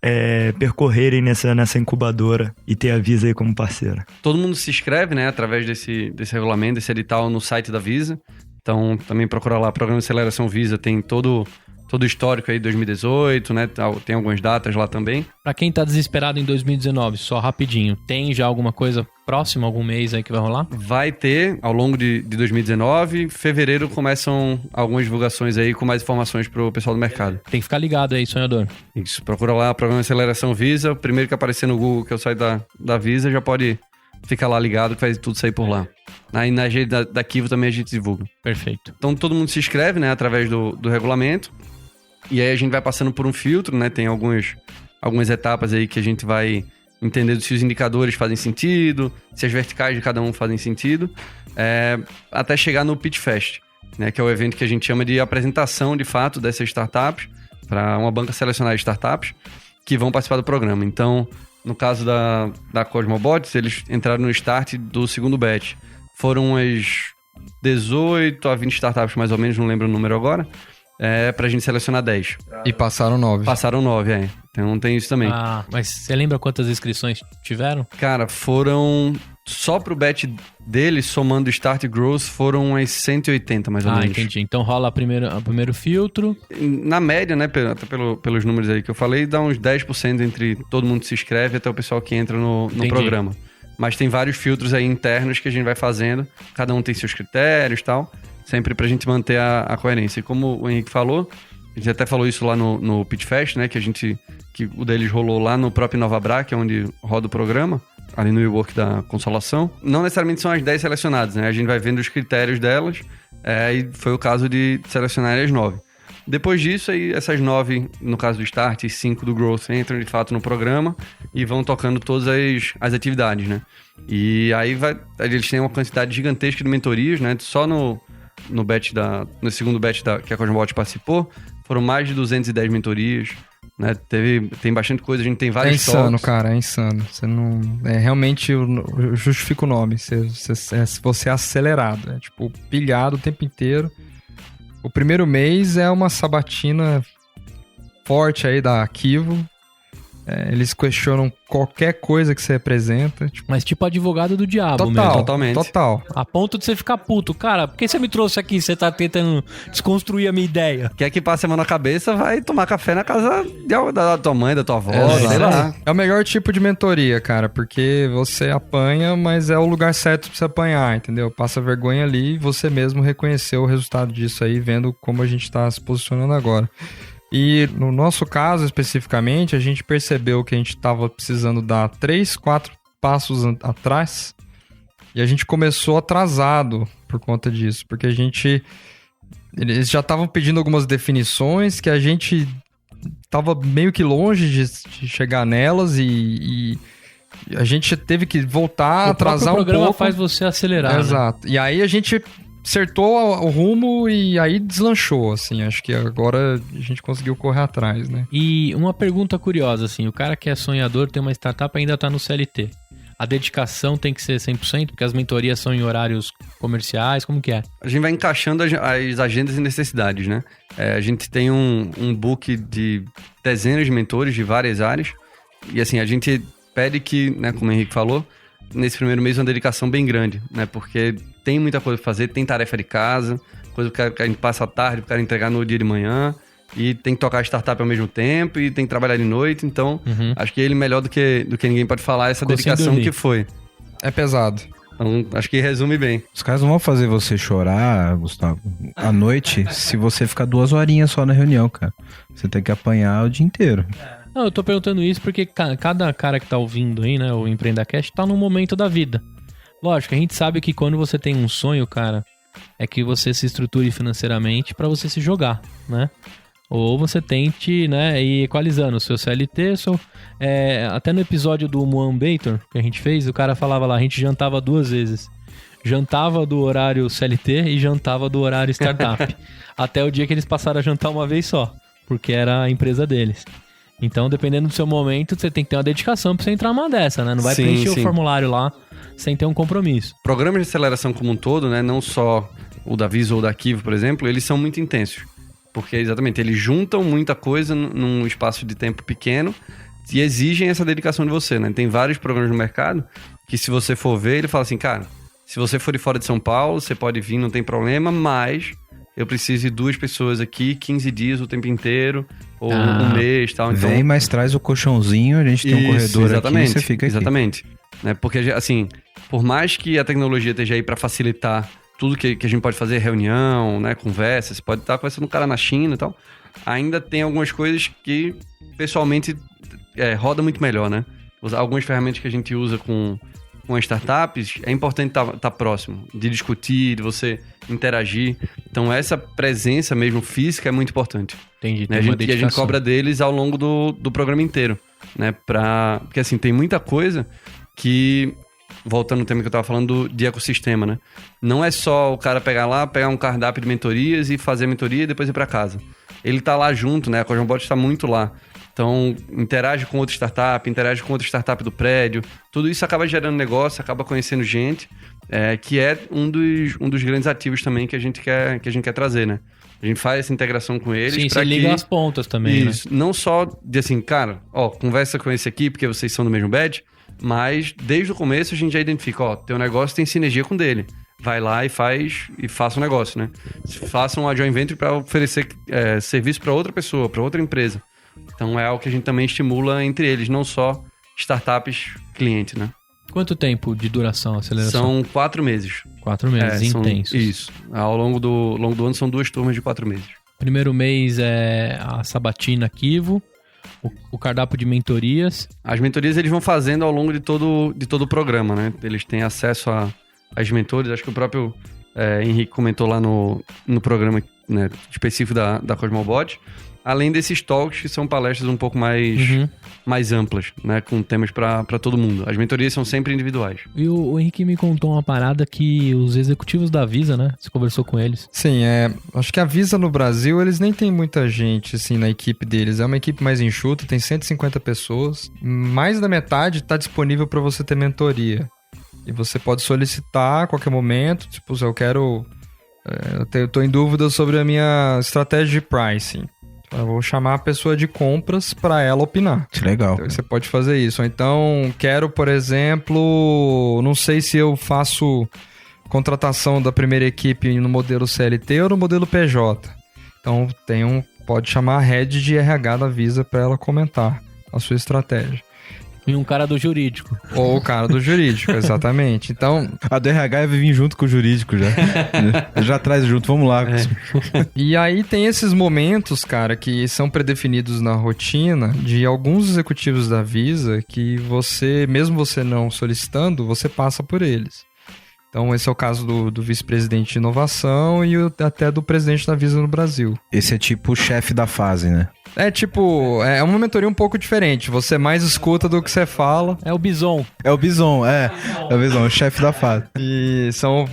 percorrerem nessa incubadora e ter a Visa aí como parceira? Todo mundo se inscreve, né, através desse regulamento, desse edital no site da Visa. Então, também procura lá, Programa de Aceleração Visa, tem todo o histórico aí de 2018, né? Tem algumas datas lá também. Pra quem tá desesperado em 2019, só rapidinho, tem já alguma coisa próxima, algum mês aí que vai rolar? Vai ter, ao longo de 2019. Em fevereiro começam algumas divulgações aí com mais informações pro pessoal do mercado. Tem que ficar ligado aí, sonhador. Isso, procura lá, Programa de Aceleração Visa. O primeiro que aparecer no Google, que é o site da Visa, já pode ficar lá ligado que vai tudo sair por lá. Aí na rede da Kivo também a gente divulga. Perfeito. Então todo mundo se inscreve, né, através do regulamento. E aí a gente vai passando por um filtro, né? Tem algumas etapas aí que a gente vai entendendo se os indicadores fazem sentido, se as verticais de cada um fazem sentido, até chegar no Pitch Fest, né? Que é o evento que a gente chama de apresentação, de fato, dessas startups para uma banca selecionada de startups que vão participar do programa. Então, no caso da Cosmobots, eles entraram no start do segundo batch. Foram umas 18 a 20 startups, mais ou menos, não lembro o número agora, pra gente selecionar 10. E passaram 9. Passaram 9, Então tem isso também. Ah, mas você lembra quantas inscrições tiveram? Cara, foram... Só pro batch dele, somando Start e Growth, foram umas 180, mais ou menos. Ah, entendi. Então rola o primeiro filtro. Na média, né, até pelos números aí que eu falei, dá uns 10% entre todo mundo que se inscreve até o pessoal que entra no programa. Mas tem vários filtros aí internos que a gente vai fazendo. Cada um tem seus critérios e tal. Sempre pra gente manter a coerência. E como o Henrique falou, A gente até falou isso lá no Pitch Fest, né? Que o deles rolou lá no próprio Novabra, que é onde roda o programa, ali no WeWork da Consolação. Não necessariamente são as 10 selecionadas, né? A gente vai vendo os critérios delas, e foi o caso de selecionar as 9. Depois disso, aí, essas 9, no caso do Start, e 5 do Growth, entram de fato no programa e vão tocando todas as atividades, né? E aí eles têm uma quantidade gigantesca de mentorias, né? Só no segundo batch que a Cosmobot participou, foram mais de 210 mentorias, né? Tem bastante coisa, a gente tem vários talks. É insano, talks. cara, é insano. Você não... realmente, eu justifico o nome. Você é acelerado, tipo, pilhado o tempo inteiro. O primeiro mês é uma sabatina forte aí da Kivo. Eles questionam qualquer coisa que você apresenta. Mas tipo advogado do diabo mesmo. Totalmente. Total. A ponto de você ficar puto. Cara, por que você me trouxe aqui? Você tá tentando desconstruir a minha ideia. Quer que passe a mão na cabeça, vai tomar café na casa da tua mãe, da tua avó, sei lá. É o melhor tipo de mentoria, cara, porque você apanha, mas é o lugar certo pra você apanhar, entendeu? Passa vergonha ali e você mesmo reconheceu o resultado disso aí, vendo como a gente tá se posicionando agora. E no nosso caso, especificamente, a gente percebeu que a gente estava precisando dar 3, 4 passos atrás e a gente começou atrasado por conta disso, porque eles já estavam pedindo algumas definições que a gente estava meio que longe de chegar nelas e a gente teve que voltar, atrasar um pouco. O programa faz você acelerar, Exato. Né? E aí a gente acertou o rumo e aí deslanchou, assim. Acho que agora a gente conseguiu correr atrás, né? E uma pergunta curiosa, assim. O cara que é sonhador, tem uma startup, ainda tá no CLT. A dedicação tem que ser 100%, porque as mentorias são em horários comerciais, como que é? A gente vai encaixando as agendas e necessidades, né? A gente tem um book de dezenas de mentores de várias áreas. E assim, a gente pede que, né, como o Henrique falou, nesse primeiro mês uma dedicação bem grande, né? Porque tem muita coisa pra fazer, tem tarefa de casa, coisa que a gente passa a tarde pro cara entregar no dia de manhã, e tem que tocar a startup ao mesmo tempo, e tem que trabalhar de noite, então acho que ele melhor do que ninguém pode falar essa dedicação que foi. É pesado. Então, acho que resume bem. Os caras não vão fazer você chorar, Gustavo, à noite, se você ficar 2 horinhas só na reunião, cara. Você tem que apanhar o dia inteiro. Não, eu tô perguntando isso porque cada cara que tá ouvindo aí, né, o EmpreendaCast, tá num momento da vida. Lógico, a gente sabe que quando você tem um sonho, cara, é que você se estruture financeiramente pra você se jogar, né? Ou você tente, né, ir equalizando o seu CLT, até no episódio do Moambator que a gente fez, o cara falava lá, a gente jantava 2 vezes. Jantava do horário CLT e jantava do horário startup. Até o dia que eles passaram a jantar uma vez só, porque era a empresa deles. Então, dependendo do seu momento, você tem que ter uma dedicação pra você entrar numa dessa, né? Não vai preencher o formulário lá sem ter um compromisso. Programas de aceleração como um todo, né? Não só o da Viso ou da Kivo, por exemplo, eles são muito intensos. Porque, exatamente, eles juntam muita coisa num espaço de tempo pequeno e exigem essa dedicação de você, né? Tem vários programas no mercado que, se você for ver, ele fala assim, cara, se você for de fora de São Paulo, você pode vir, não tem problema, mas eu preciso de 2 pessoas aqui, 15 dias o tempo inteiro, ou um mês e tal. Então, vem, mas traz o colchãozinho, a gente tem um corredor aqui e você fica aqui. Exatamente. Né? Porque, assim, por mais que a tecnologia esteja aí para facilitar tudo que a gente pode fazer, reunião, né, conversa, você pode estar conversando com um cara na China e tal, ainda tem algumas coisas que, pessoalmente, roda muito melhor, né? Algumas ferramentas que a gente usa com as startups, é importante estar próximo, de discutir, de você interagir. Então, essa presença mesmo física é muito importante. Entendi. Né? E a gente cobra deles ao longo do programa inteiro, né? Porque, assim, tem muita coisa que, voltando ao tema que eu estava falando de ecossistema, né? Não é só o cara pegar um cardápio de mentorias e fazer a mentoria e depois ir para casa. Ele tá lá junto, né? A Cosmobot está muito lá. Então, interage com outra startup, interage com outra startup do prédio. Tudo isso acaba gerando negócio, acaba conhecendo gente, que é um dos grandes ativos também que a gente quer trazer, né? A gente faz essa integração com eles. Sim, você liga as pontas também, isso, né? Não só de assim, cara, conversa com esse aqui porque vocês são do mesmo badge, mas desde o começo a gente já identifica, teu negócio tem sinergia com o dele. Vai lá e faça um negócio, né? Faça um joint venture para oferecer serviço para outra pessoa, para outra empresa. Então é algo que a gente também estimula entre eles, não só startups cliente, né? Quanto tempo de duração a aceleração? São 4 meses. 4 meses, intensos. Isso. Ao longo do ano são 2 turmas de 4 meses. Primeiro mês é a sabatina Kivo, o cardápio de mentorias. As mentorias eles vão fazendo ao longo de todo o programa, né? Eles têm acesso às mentores. Acho que o próprio Henrique comentou lá no programa, né, específico da Cosmobot. Além desses talks, que são palestras um pouco mais amplas, né? Com temas para todo mundo. As mentorias são sempre individuais. E o Henrique me contou uma parada que os executivos da Visa, né? Você conversou com eles. Sim, acho que a Visa no Brasil, eles nem tem muita gente, assim, na equipe deles. É uma equipe mais enxuta, tem 150 pessoas. Mais da metade está disponível para você ter mentoria. E você pode solicitar a qualquer momento. Tipo, se eu quero... eu tô em dúvida sobre a minha estratégia de pricing. Eu vou chamar a pessoa de compras para ela opinar. Legal. Então, você pode fazer isso. Ou então, quero, por exemplo, não sei se eu faço contratação da primeira equipe no modelo CLT ou no modelo PJ. Então, pode chamar a head de RH da Visa para ela comentar a sua estratégia. E um cara do jurídico. Ou o cara do jurídico, exatamente. Então... A do RH vai vir junto com o jurídico já. Já traz junto, vamos lá. E aí tem esses momentos, cara, que são predefinidos na rotina de alguns executivos da Visa que você, mesmo você não solicitando, você passa por eles. Então esse é o caso do vice-presidente de inovação e até do presidente da Visa no Brasil. Esse é tipo o chefe da fase, né? É uma mentoria um pouco diferente. Você mais escuta do que você fala. É o Bison. É o Bison, o chefe da fase. E são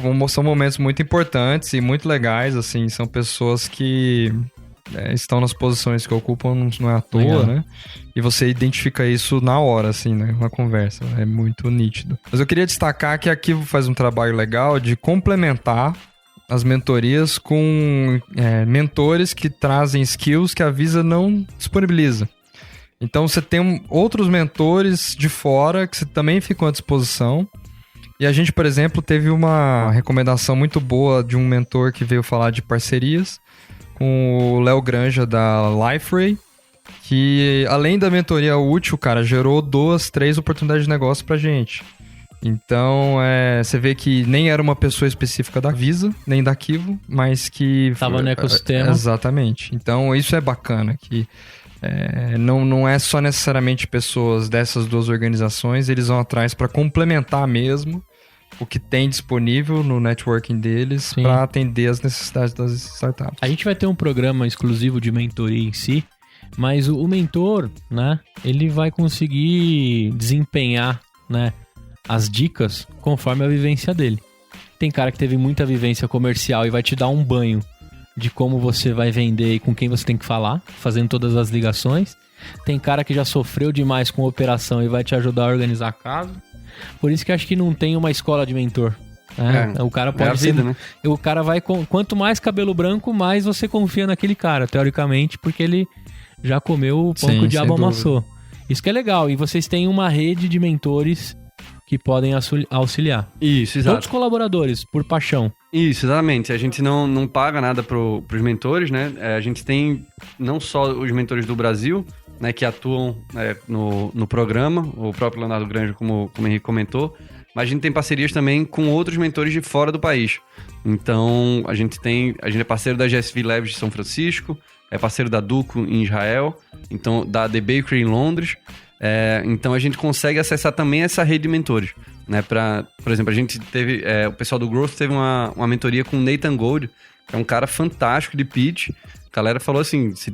momentos muito importantes e muito legais, assim. São pessoas que estão nas posições que ocupam, não é à toa, legal, né? E você identifica isso na hora, assim, né? Na conversa. É muito nítido. Mas eu queria destacar que a Kivo faz um trabalho legal de complementar as mentorias com mentores que trazem skills que a Visa não disponibiliza. Então você tem outros mentores de fora que também ficam à disposição. E a gente, por exemplo, teve uma recomendação muito boa de um mentor que veio falar de parcerias com o Léo Granja da LifeRay, que além da mentoria útil, cara, gerou 2, 3 oportunidades de negócio pra gente. Então, você vê que nem era uma pessoa específica da Visa, nem da Kivo, mas que... Tava no ecossistema. Exatamente. Então, isso é bacana, que não é só necessariamente pessoas dessas duas organizações, eles vão atrás para complementar mesmo o que tem disponível no networking deles para atender as necessidades das startups. A gente vai ter um programa exclusivo de mentoria em si, mas o mentor, né, ele vai conseguir desempenhar, né, as dicas conforme a vivência dele. Tem cara que teve muita vivência comercial e vai te dar um banho de como você vai vender e com quem você tem que falar, fazendo todas as ligações. Tem cara que já sofreu demais com operação e vai te ajudar a organizar caso. Por isso que acho que não tem uma escola de mentor. O cara pode ser, né? O cara vai quanto mais cabelo branco, mais você confia naquele cara, teoricamente, porque ele já comeu o pão que o diabo amassou. Isso que é legal. E vocês têm uma rede de mentores que podem auxiliar. Isso, exato. Todos os colaboradores, por paixão. Isso, exatamente. A gente não paga nada pros mentores, né? A gente tem não só os mentores do Brasil, né, que atuam no programa, o próprio Leonardo Granja, como o Henrique comentou, mas a gente tem parcerias também com outros mentores de fora do país. Então, a gente é parceiro da GSV Labs de São Francisco, é parceiro da Duco em Israel, então da The Bakery em Londres. Então a gente consegue acessar também essa rede de mentores, né? Por exemplo, a gente teve... o pessoal do Growth teve uma mentoria com o Nathan Gold, que é um cara fantástico de pitch. A galera falou assim, se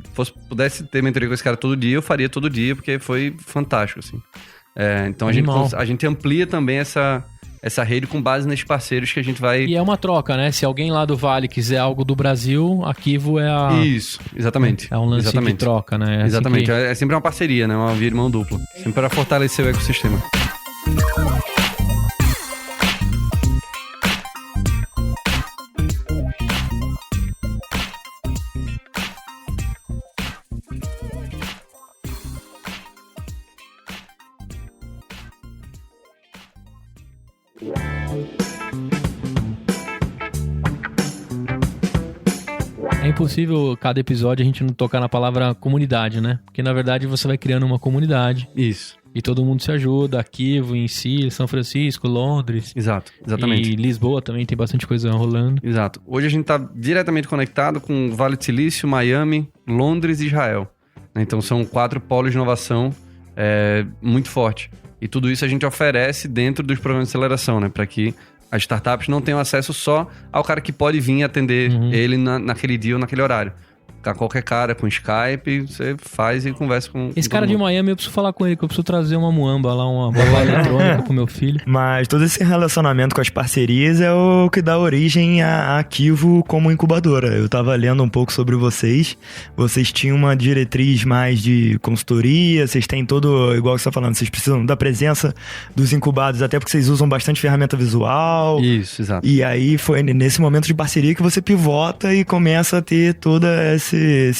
pudesse ter mentoria com esse cara todo dia, eu faria todo dia, porque foi fantástico, assim. Então a gente amplia também essa rede com base nesses parceiros que a gente vai... E é uma troca, né? Se alguém lá do Vale quiser algo do Brasil, a Kivo é a... Isso, exatamente. É um lance de troca, né? Exatamente. Assim que... É sempre uma parceria, né? Uma via de mão dupla. Sempre para fortalecer o ecossistema. É impossível cada episódio a gente não tocar na palavra comunidade, né? Porque na verdade você vai criando uma comunidade. Isso. E todo mundo se ajuda, Kivu em si, São Francisco, Londres. Exato, exatamente. E Lisboa também tem bastante coisa rolando. Exato. Hoje a gente está diretamente conectado com Vale do Silício, Miami, Londres e Israel. Então são 4 polos de inovação muito forte. E tudo isso a gente oferece dentro dos programas de aceleração, né? Para que as startups não tenham acesso só ao cara que pode vir atender ele naquele dia ou naquele horário. Qualquer cara com Skype, você faz e conversa com esse cara de Miami, eu preciso falar com ele, que eu preciso trazer uma muamba lá, uma babá eletrônica pro meu filho. Mas todo esse relacionamento com as parcerias é o que dá origem à Kivu como incubadora. Eu tava lendo um pouco sobre vocês tinham uma diretriz mais de consultoria, vocês têm todo, igual você tá falando, vocês precisam da presença dos incubados, até porque vocês usam bastante ferramenta visual. Isso, exato. E aí foi nesse momento de parceria que você pivota e começa a ter toda esse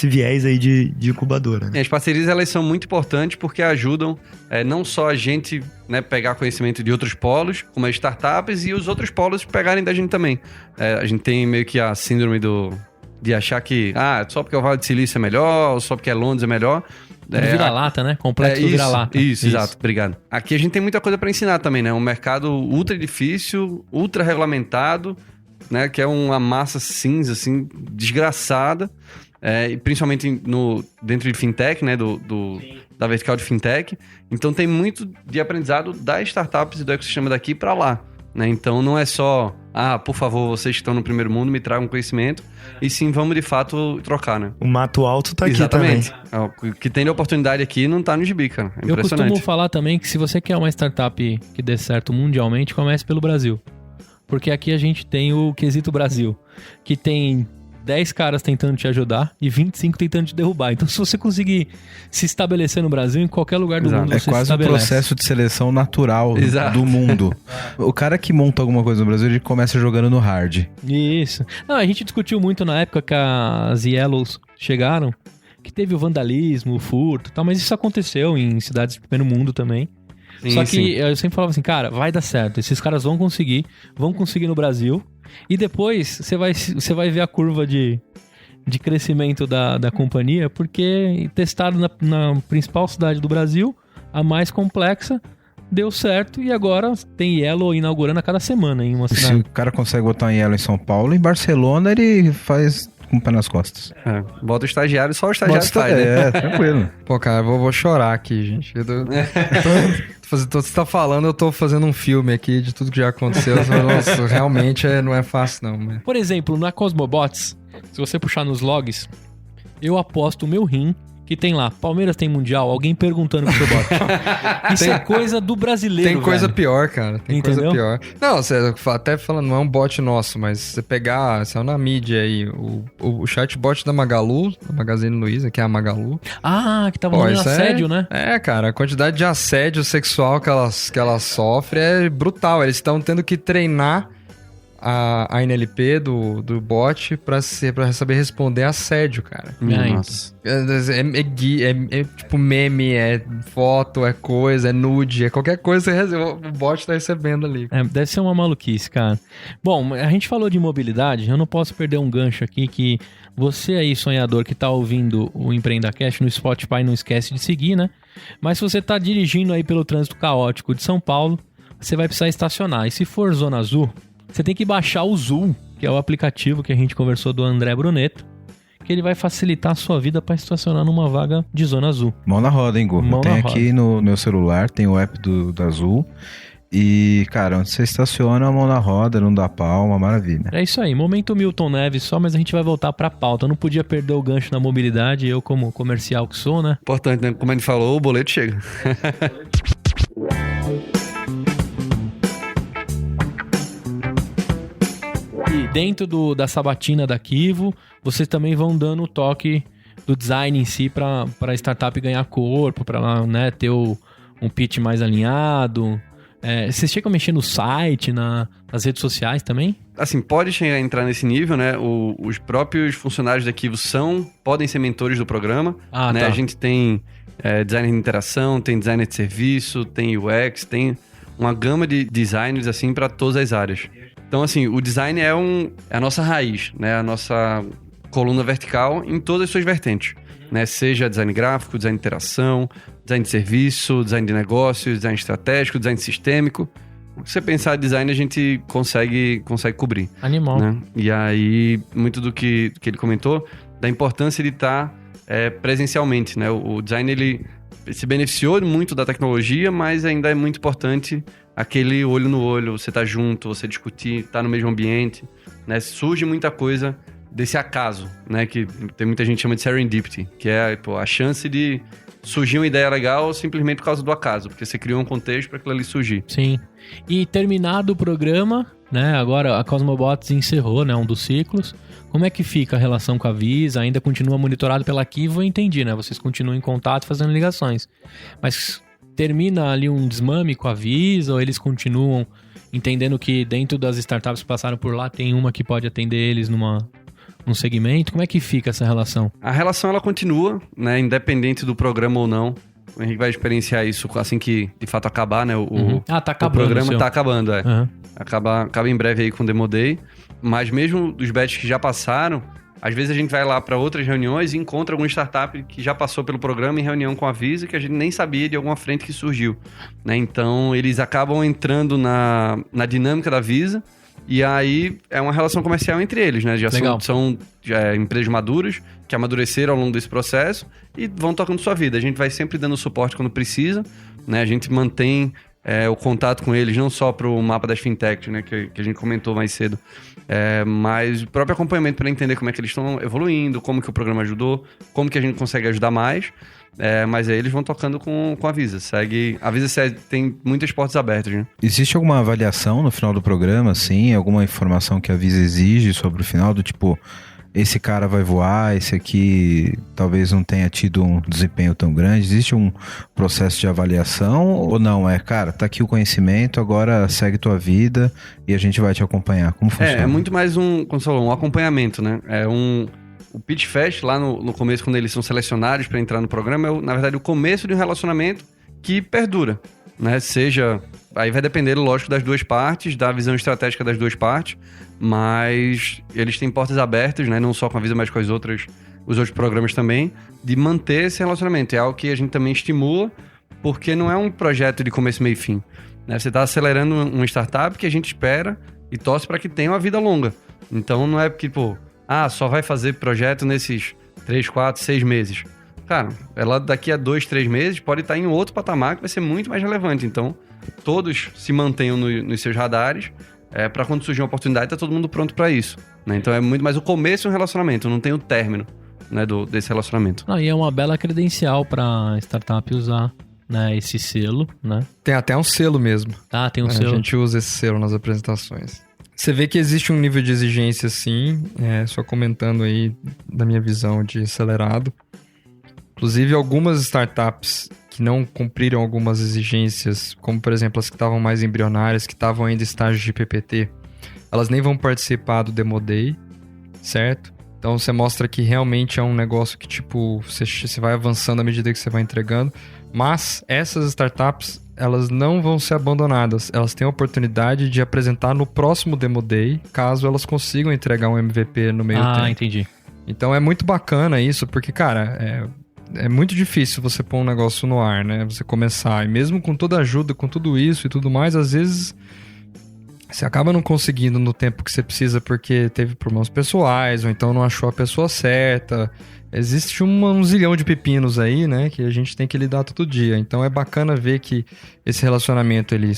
viés aí de incubadora, né? As parcerias, elas são muito importantes porque ajudam não só a gente, né, pegar conhecimento de outros polos, como as startups, e os outros polos pegarem da gente também. A gente tem meio que a síndrome de achar que só porque o Vale do Silício é melhor, ou só porque Londres é melhor. Vira-lata, né? Complexo do vira-lata. Isso, exato. Obrigado. Aqui a gente tem muita coisa para ensinar também, né? Um mercado ultra difícil, ultra regulamentado, né? Que é uma massa cinza, assim, desgraçada. E principalmente dentro de fintech, né, da vertical de fintech. Então tem muito de aprendizado das startups e do ecossistema daqui para lá, né? Então não é só, por favor, vocês que estão no primeiro mundo, me tragam conhecimento, e sim, vamos de fato trocar, né? O mato alto tá Exatamente. Aqui também. O que tem de oportunidade aqui não tá no gibi, cara. É eu impressionante. costumo falar também que se você quer uma startup que dê certo mundialmente, comece pelo Brasil. Porque aqui a gente tem o quesito Brasil, que tem 10 caras tentando te ajudar e 25 tentando te derrubar. Então, se você conseguir se estabelecer no Brasil, em qualquer lugar do mundo você se estabelece. É quase um processo de seleção natural do mundo. O cara que monta alguma coisa no Brasil, ele começa jogando no hard. Isso. Não, a gente discutiu muito na época que as Yellows chegaram, que teve o vandalismo, o furto e tal, mas isso aconteceu em cidades do primeiro mundo também. Sim, só que eu sempre falava assim, cara, vai dar certo. Esses caras vão conseguir no Brasil. E depois você vai ver a curva de crescimento da companhia, porque testaram na principal cidade do Brasil, a mais complexa, deu certo e agora tem Yellow inaugurando a cada semana em uma cidade. Se o cara consegue botar um Yellow em São Paulo, em Barcelona ele faz com o pé nas costas. Bota o estagiário, só o estagiário faz, né? Tranquilo. Pô, cara, eu vou chorar aqui, gente. Você tá falando, eu tô fazendo um filme aqui de tudo que já aconteceu. Nossa, realmente não é fácil, não. Mas... Por exemplo, na Cosmobots, se você puxar nos logs, eu aposto o meu rim que tem lá, Palmeiras tem Mundial, alguém perguntando pro seu bot. Isso é coisa do brasileiro, tem coisa velho. Pior, cara. Tem Entendeu? Coisa pior. Não, você até falando, não é um bot nosso, mas você pegar, saiu na mídia aí, o chatbot da Magalu, da Magazine Luiza, que é a Magalu. Que tava falando assédio, né? Cara, a quantidade de assédio sexual que ela sofre é brutal. Eles estão tendo que treinar a NLP do bot pra saber responder assédio, cara. Nossa. É tipo meme, é foto, é coisa, é nude, é qualquer coisa o bot tá recebendo ali. Deve ser uma maluquice, cara. Bom, a gente falou de mobilidade, eu não posso perder um gancho aqui que você aí, sonhador, que tá ouvindo o EmpreendaCast no Spotify, não esquece de seguir, né? Mas se você tá dirigindo aí pelo trânsito caótico de São Paulo, você vai precisar estacionar. E se for zona azul, você tem que baixar o Zoom, que é o aplicativo que a gente conversou do André Brunetto, que ele vai facilitar a sua vida para estacionar numa vaga de zona azul. Mão na roda, hein, Gu? Tem aqui no meu celular, tem o app da Azul. E, cara, onde você estaciona, a mão na roda, não dá pau, uma maravilha. É isso aí, momento Milton Neves só, mas a gente vai voltar pra pauta. Eu não podia perder o gancho na mobilidade, eu como comercial que sou, né? Importante, né? Como a gente falou, o boleto chega. E dentro da sabatina da Kivu, vocês também vão dando o toque do design em si para a startup ganhar corpo, para, né, ter um pitch mais alinhado. Vocês chegam a mexer no site, nas redes sociais também? Assim, pode chegar a entrar nesse nível, né? Os próprios funcionários da Kivu podem ser mentores do programa. Né? Tá. A gente tem designer de interação, tem designer de serviço, tem UX, tem uma gama de designers assim para todas as áreas. Então, assim, o design é a nossa raiz, né? A nossa coluna vertical em todas as suas vertentes, né? Seja design gráfico, design de interação, design de serviço, design de negócios, design estratégico, design sistêmico. O que você pensar de design, a gente consegue cobrir. Animal. Né? E aí, muito do que ele comentou, da importância de estar presencialmente, né? O design, ele se beneficiou muito da tecnologia, mas ainda é muito importante aquele olho no olho, você tá junto, você discutir, tá no mesmo ambiente, né? Surge muita coisa desse acaso, né? Que tem muita gente que chama de serendipity, que é a chance de surgir uma ideia legal simplesmente por causa do acaso, porque você criou um contexto para aquilo ali surgir. Sim. E terminado o programa, né? Agora a Cosmobots encerrou, né? Um dos ciclos. Como é que fica a relação com a Visa? Ainda continua monitorado pela Kivo? Eu entendi, né? Vocês continuam em contato fazendo ligações. Mas termina ali um desmame com a Visa ou eles continuam entendendo que dentro das startups que passaram por lá tem uma que pode atender eles num segmento? Como é que fica essa relação? A relação, ela continua, né? Independente do programa ou não. O Henrique vai experienciar isso assim que, de fato, acabar, né? Tá acabando. O programa tá acabando, Uhum. Acaba em breve aí com o Demo Day. Mas mesmo dos batches que já passaram, às vezes a gente vai lá para outras reuniões e encontra alguma startup que já passou pelo programa em reunião com a Visa que a gente nem sabia de alguma frente que surgiu, né? Então, eles acabam entrando na dinâmica da Visa. E aí é uma relação comercial entre eles, né? Já são empresas maduras que amadureceram ao longo desse processo e vão tocando sua vida. A gente vai sempre dando suporte quando precisa, né? A gente mantém o contato com eles, não só para o mapa das fintechs, né? Que a gente comentou mais cedo, mas o próprio acompanhamento para entender como é que eles estão evoluindo, como que o programa ajudou, como que a gente consegue ajudar mais. Mas aí eles vão tocando com a Visa. A Visa tem muitas portas abertas, né? Existe alguma avaliação no final do programa, assim? Alguma informação que a Visa exige sobre o final? Do tipo, esse cara vai voar, esse aqui talvez não tenha tido um desempenho tão grande. Existe um processo de avaliação ou não? Cara, tá aqui o conhecimento, agora segue tua vida e a gente vai te acompanhar. Como funciona? É muito mais como você falou, um acompanhamento, né? O Pitch Fest, lá no começo, quando eles são selecionados para entrar no programa, é, na verdade, o começo de um relacionamento que perdura, né? Aí vai depender, lógico, das duas partes, da visão estratégica das duas partes, mas eles têm portas abertas, né? Não só com a Visa, mas com os outros programas também, de manter esse relacionamento. É algo que a gente também estimula, porque não é um projeto de começo, meio e fim, né? Você está acelerando uma startup que a gente espera e torce para que tenha uma vida longa. Então, não é porque, só vai fazer projeto nesses 3, 4, 6 meses. Cara, ela daqui a 2, 3 meses pode estar em outro patamar que vai ser muito mais relevante. Então, todos se mantenham nos seus radares, para quando surgir uma oportunidade, tá todo mundo pronto para isso, né? Então, é muito mais o começo de um relacionamento, não tem o término, né, desse relacionamento. E é uma bela credencial para startup usar, né, esse selo, né? Tem até um selo mesmo. Tem um selo. A gente usa esse selo nas apresentações. Você vê que existe um nível de exigência, sim, só comentando aí da minha visão de acelerado. Inclusive, algumas startups que não cumpriram algumas exigências, como, por exemplo, as que estavam mais embrionárias, que estavam ainda em estágio de PPT, elas nem vão participar do Demo Day, certo? Então, você mostra que realmente é um negócio que, você vai avançando à medida que você vai entregando. Mas essas startups, elas não vão ser abandonadas. Elas têm a oportunidade de apresentar no próximo Demo Day, caso elas consigam entregar um MVP no meio tempo. Entendi. Então é muito bacana isso, porque, cara, é muito difícil você pôr um negócio no ar, né? Você começar. E mesmo com toda a ajuda, com tudo isso e tudo mais, às vezes você acaba não conseguindo no tempo que você precisa porque teve problemas pessoais, ou então não achou a pessoa certa. Existe um zilhão de pepinos aí, né, que a gente tem que lidar todo dia. Então é bacana ver que esse relacionamento ele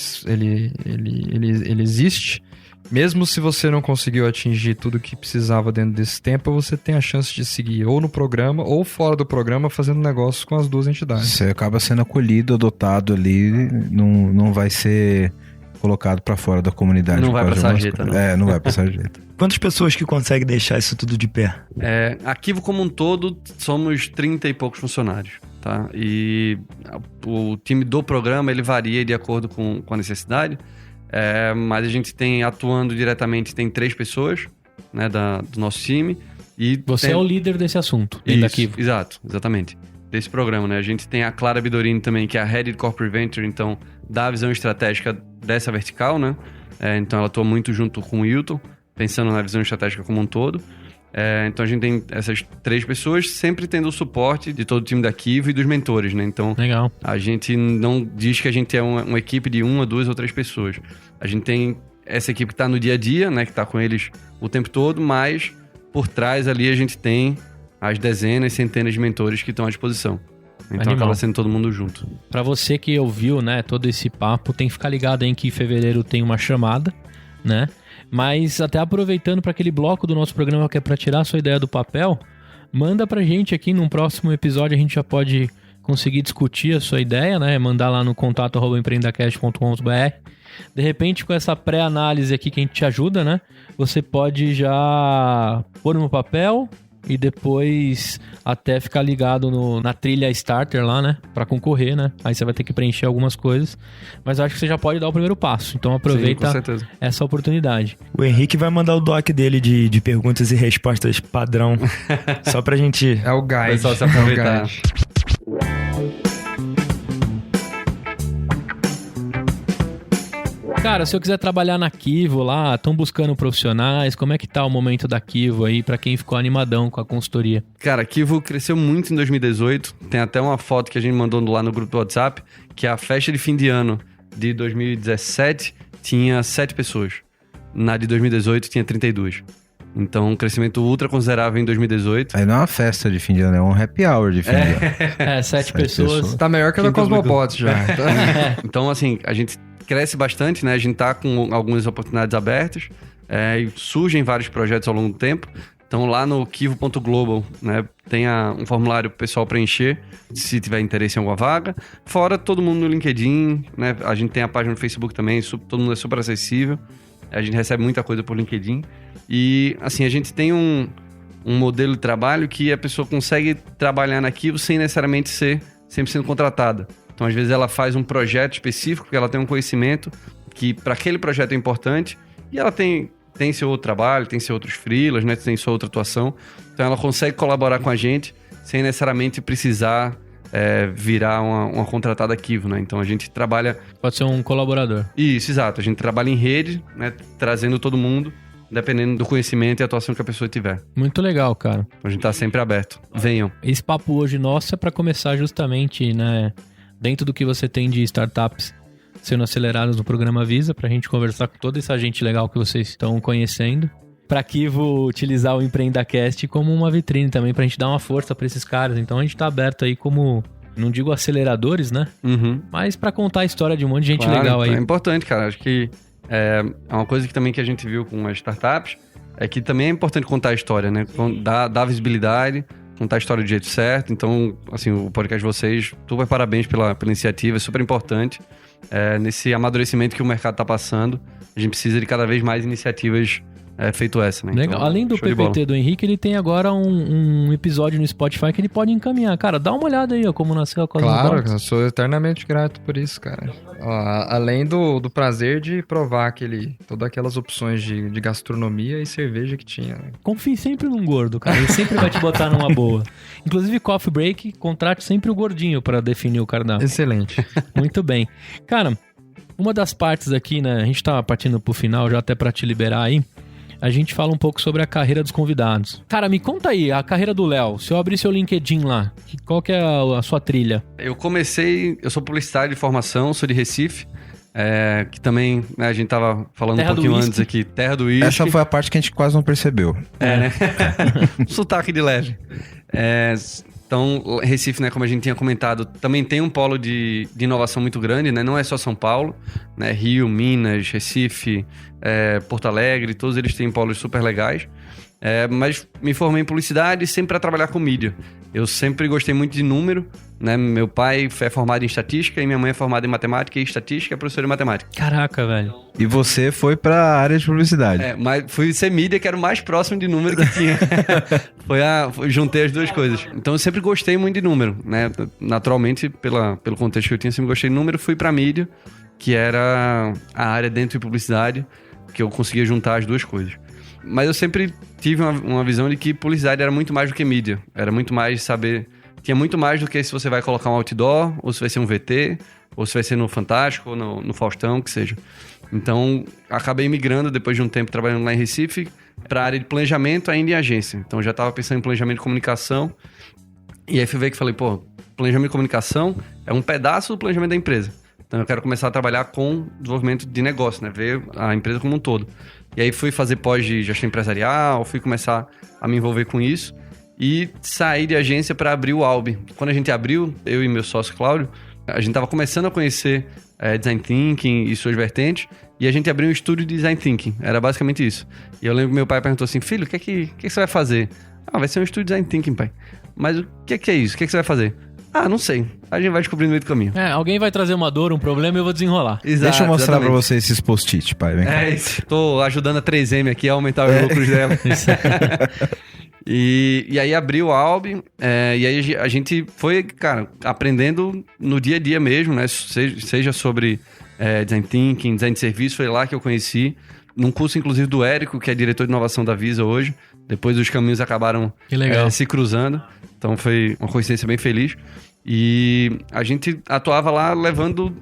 existe. Mesmo se você não conseguiu atingir tudo que precisava dentro desse tempo, você tem a chance de seguir ou no programa ou fora do programa fazendo negócios com as duas entidades. Você acaba sendo acolhido, adotado ali, não vai ser colocado pra fora da comunidade. Não vai pra sarjeta, não. Não vai pra sarjeta. Quantas pessoas que conseguem deixar isso tudo de pé? A Kivo como um todo, somos 30 e poucos funcionários, tá? E o time do programa, ele varia de acordo com a necessidade, mas a gente tem, atuando diretamente, tem 3 pessoas, né, do nosso time. E você é o líder desse assunto, dentro da Kivo. Exatamente. Desse programa, né? A gente tem a Clara Bidorini também, que é a Head de Corporate Venture, então dá a visão estratégica dessa vertical, né? Então ela atua muito junto com o Hilton, pensando na visão estratégica como um todo. Então a gente tem essas 3 pessoas, sempre tendo o suporte de todo o time da Kivo e dos mentores, né? Então Legal. a gente não diz que a gente é uma equipe de 1, 2 ou 3 pessoas. A gente tem essa equipe que está no dia a dia, né? Que está com eles o tempo todo, mas por trás ali a gente tem as dezenas, centenas de mentores que estão à disposição. Então Animal. acaba sendo todo mundo junto. Pra você que ouviu, né, todo esse papo, tem que ficar ligado aí que em fevereiro tem uma chamada, né? Mas até aproveitando para aquele bloco do nosso programa que é para tirar a sua ideia do papel, manda pra gente aqui num próximo episódio, a gente já pode conseguir discutir a sua ideia, né? Mandar lá no contato@empreendacast.com.br. De repente, com essa pré-análise aqui que a gente te ajuda, né? Você pode já pôr no papel e depois até ficar ligado na trilha starter lá, né? Pra concorrer, né? Aí você vai ter que preencher algumas coisas. Mas eu acho que você já pode dar o primeiro passo. Então aproveita. Sim, com certeza. Essa oportunidade. O Henrique vai mandar o doc dele de perguntas e respostas padrão. Só pra gente... É o guide. Pessoal se aproveitar. É o guide. Cara, se eu quiser trabalhar na Kivo lá, estão buscando profissionais, como é que tá o momento da Kivo aí, pra quem ficou animadão com a consultoria? Cara, a Kivo cresceu muito em 2018. Tem até uma foto que a gente mandou lá no grupo do WhatsApp, que a festa de fim de ano de 2017 tinha 7 pessoas. Na de 2018 tinha 32. Então, um crescimento ultra considerável em 2018. Aí não é uma festa de fim de ano, é um happy hour de fim de ano. 7 pessoas. Tá melhor que a da Quinto Cosmopods já. Então, assim, a gente cresce bastante, né? A gente tá com algumas oportunidades abertas e surgem vários projetos ao longo do tempo. Então, lá no kivo.global, né, tem um formulário pro pessoal preencher, se tiver interesse em alguma vaga. Fora todo mundo no LinkedIn, né? A gente tem a página no Facebook também, todo mundo é super acessível. A gente recebe muita coisa por LinkedIn. E, assim, a gente tem um modelo de trabalho que a pessoa consegue trabalhar na Kivo sem necessariamente ser 100% contratada. Então, às vezes, ela faz um projeto específico, que ela tem um conhecimento que para aquele projeto é importante, e ela tem seu outro trabalho, tem seus outros freelas, né? Tem sua outra atuação. Então, ela consegue colaborar com a gente sem necessariamente precisar virar uma contratada Kivo, né? Então, a gente trabalha... Pode ser um colaborador. Isso, exato. A gente trabalha em rede, né? Trazendo todo mundo, dependendo do conhecimento e atuação que a pessoa tiver. Muito legal, cara. Então, a gente tá sempre aberto. Venham. Esse papo hoje nosso é para começar justamente, né, dentro do que você tem de startups sendo aceleradas no programa Visa, pra gente conversar com toda essa gente legal que vocês estão conhecendo. Pra Kivo utilizar o EmpreendaCast como uma vitrine também, pra gente dar uma força pra esses caras. Então a gente tá aberto aí como, não digo aceleradores, né? Uhum. Mas pra contar a história de um monte de gente Claro, legal aí. É importante, cara. Acho que é uma coisa que também que a gente viu com as startups é que também é importante contar a história, né? Dar visibilidade, contar a história do jeito certo. Então, assim, o podcast de vocês, super parabéns pela iniciativa, é super importante. Nesse amadurecimento que o mercado tá passando, a gente precisa de cada vez mais iniciativas feito essa, né? Legal. Então, Além do show de bola. PPT do Henrique, ele tem agora um episódio no Spotify que ele pode encaminhar. Cara, dá uma olhada aí, ó, como nasceu a Cosmopods. Claro, eu sou eternamente grato por isso, cara. Ó, além do prazer de provar todas aquelas opções de gastronomia e cerveja que tinha, né? Confie sempre num gordo, cara. Ele sempre vai te botar numa boa. Inclusive, Coffee Break, contrate sempre o gordinho pra definir o cardápio. Excelente. Muito bem. Cara, uma das partes aqui, né? A gente tá partindo pro final já até pra te liberar aí. A gente fala um pouco sobre a carreira dos convidados. Cara, me conta aí, a carreira do Léo. Se eu abrir seu LinkedIn lá, qual que é a sua trilha? Eu sou publicitário de formação, sou de Recife. Que também, né, a gente tava falando Terra um pouquinho do antes whisky. aqui. Terra do uísque. Essa foi a parte que a gente quase não percebeu. né? Sotaque de leve. Então, Recife, né, como a gente tinha comentado, também tem um polo de inovação muito grande, né? Não é só São Paulo, né? Rio, Minas, Recife, Porto Alegre, todos eles têm polos super legais. Mas me formei em publicidade sempre para trabalhar com mídia. Eu sempre gostei muito de número, né? Meu pai é formado em estatística e minha mãe é formada em matemática e estatística, é professora de matemática. Caraca, velho. E você foi pra área de publicidade. Mas fui ser mídia, que era o mais próximo de número que tinha. Juntei as duas coisas. Então eu sempre gostei muito de número, né? Naturalmente, pelo contexto que eu tinha, sempre gostei de número. Fui pra mídia, que era a área dentro de publicidade, que eu conseguia juntar as duas coisas. Mas eu sempre tive uma visão de que publicidade era muito mais do que mídia. Era muito mais saber... Tinha muito mais do que se você vai colocar um outdoor, ou se vai ser um VT, ou se vai ser no Fantástico, ou no Faustão, que seja. Então, acabei migrando depois de um tempo trabalhando lá em Recife, para a área de planejamento ainda em agência. Então, já estava pensando em planejamento de comunicação. E aí fui ver que falei, pô, planejamento de comunicação é um pedaço do planejamento da empresa. Então, eu quero começar a trabalhar com desenvolvimento de negócio, né? Ver a empresa como um todo. E aí fui fazer pós de gestão empresarial, fui começar a me envolver com isso. E saí de agência para abrir o Albi. Quando a gente abriu, eu e meu sócio Cláudio, a gente estava começando a conhecer Design Thinking e suas vertentes, e a gente abriu um estúdio de Design Thinking. Era basicamente isso. E eu lembro que meu pai perguntou assim, filho, o que você vai fazer? Ah, vai ser um estúdio de Design Thinking, pai. Mas o que é isso? O que você vai fazer? Ah, não sei. A gente vai descobrir no meio do caminho. Alguém vai trazer uma dor, um problema e eu vou desenrolar. Exato, deixa eu mostrar pra você esses post-it, pai. Vem cá. Isso. Tô ajudando a 3M aqui a aumentar os lucros dela. E aí abriu o Albi, e aí a gente foi, cara, aprendendo no dia a dia mesmo, né? Seja sobre Design Thinking, Design de Serviço, foi lá que eu conheci. Num curso, inclusive, do Érico, que é diretor de inovação da Visa hoje. Depois os caminhos acabaram se cruzando. Então foi uma coincidência bem feliz. E a gente atuava lá levando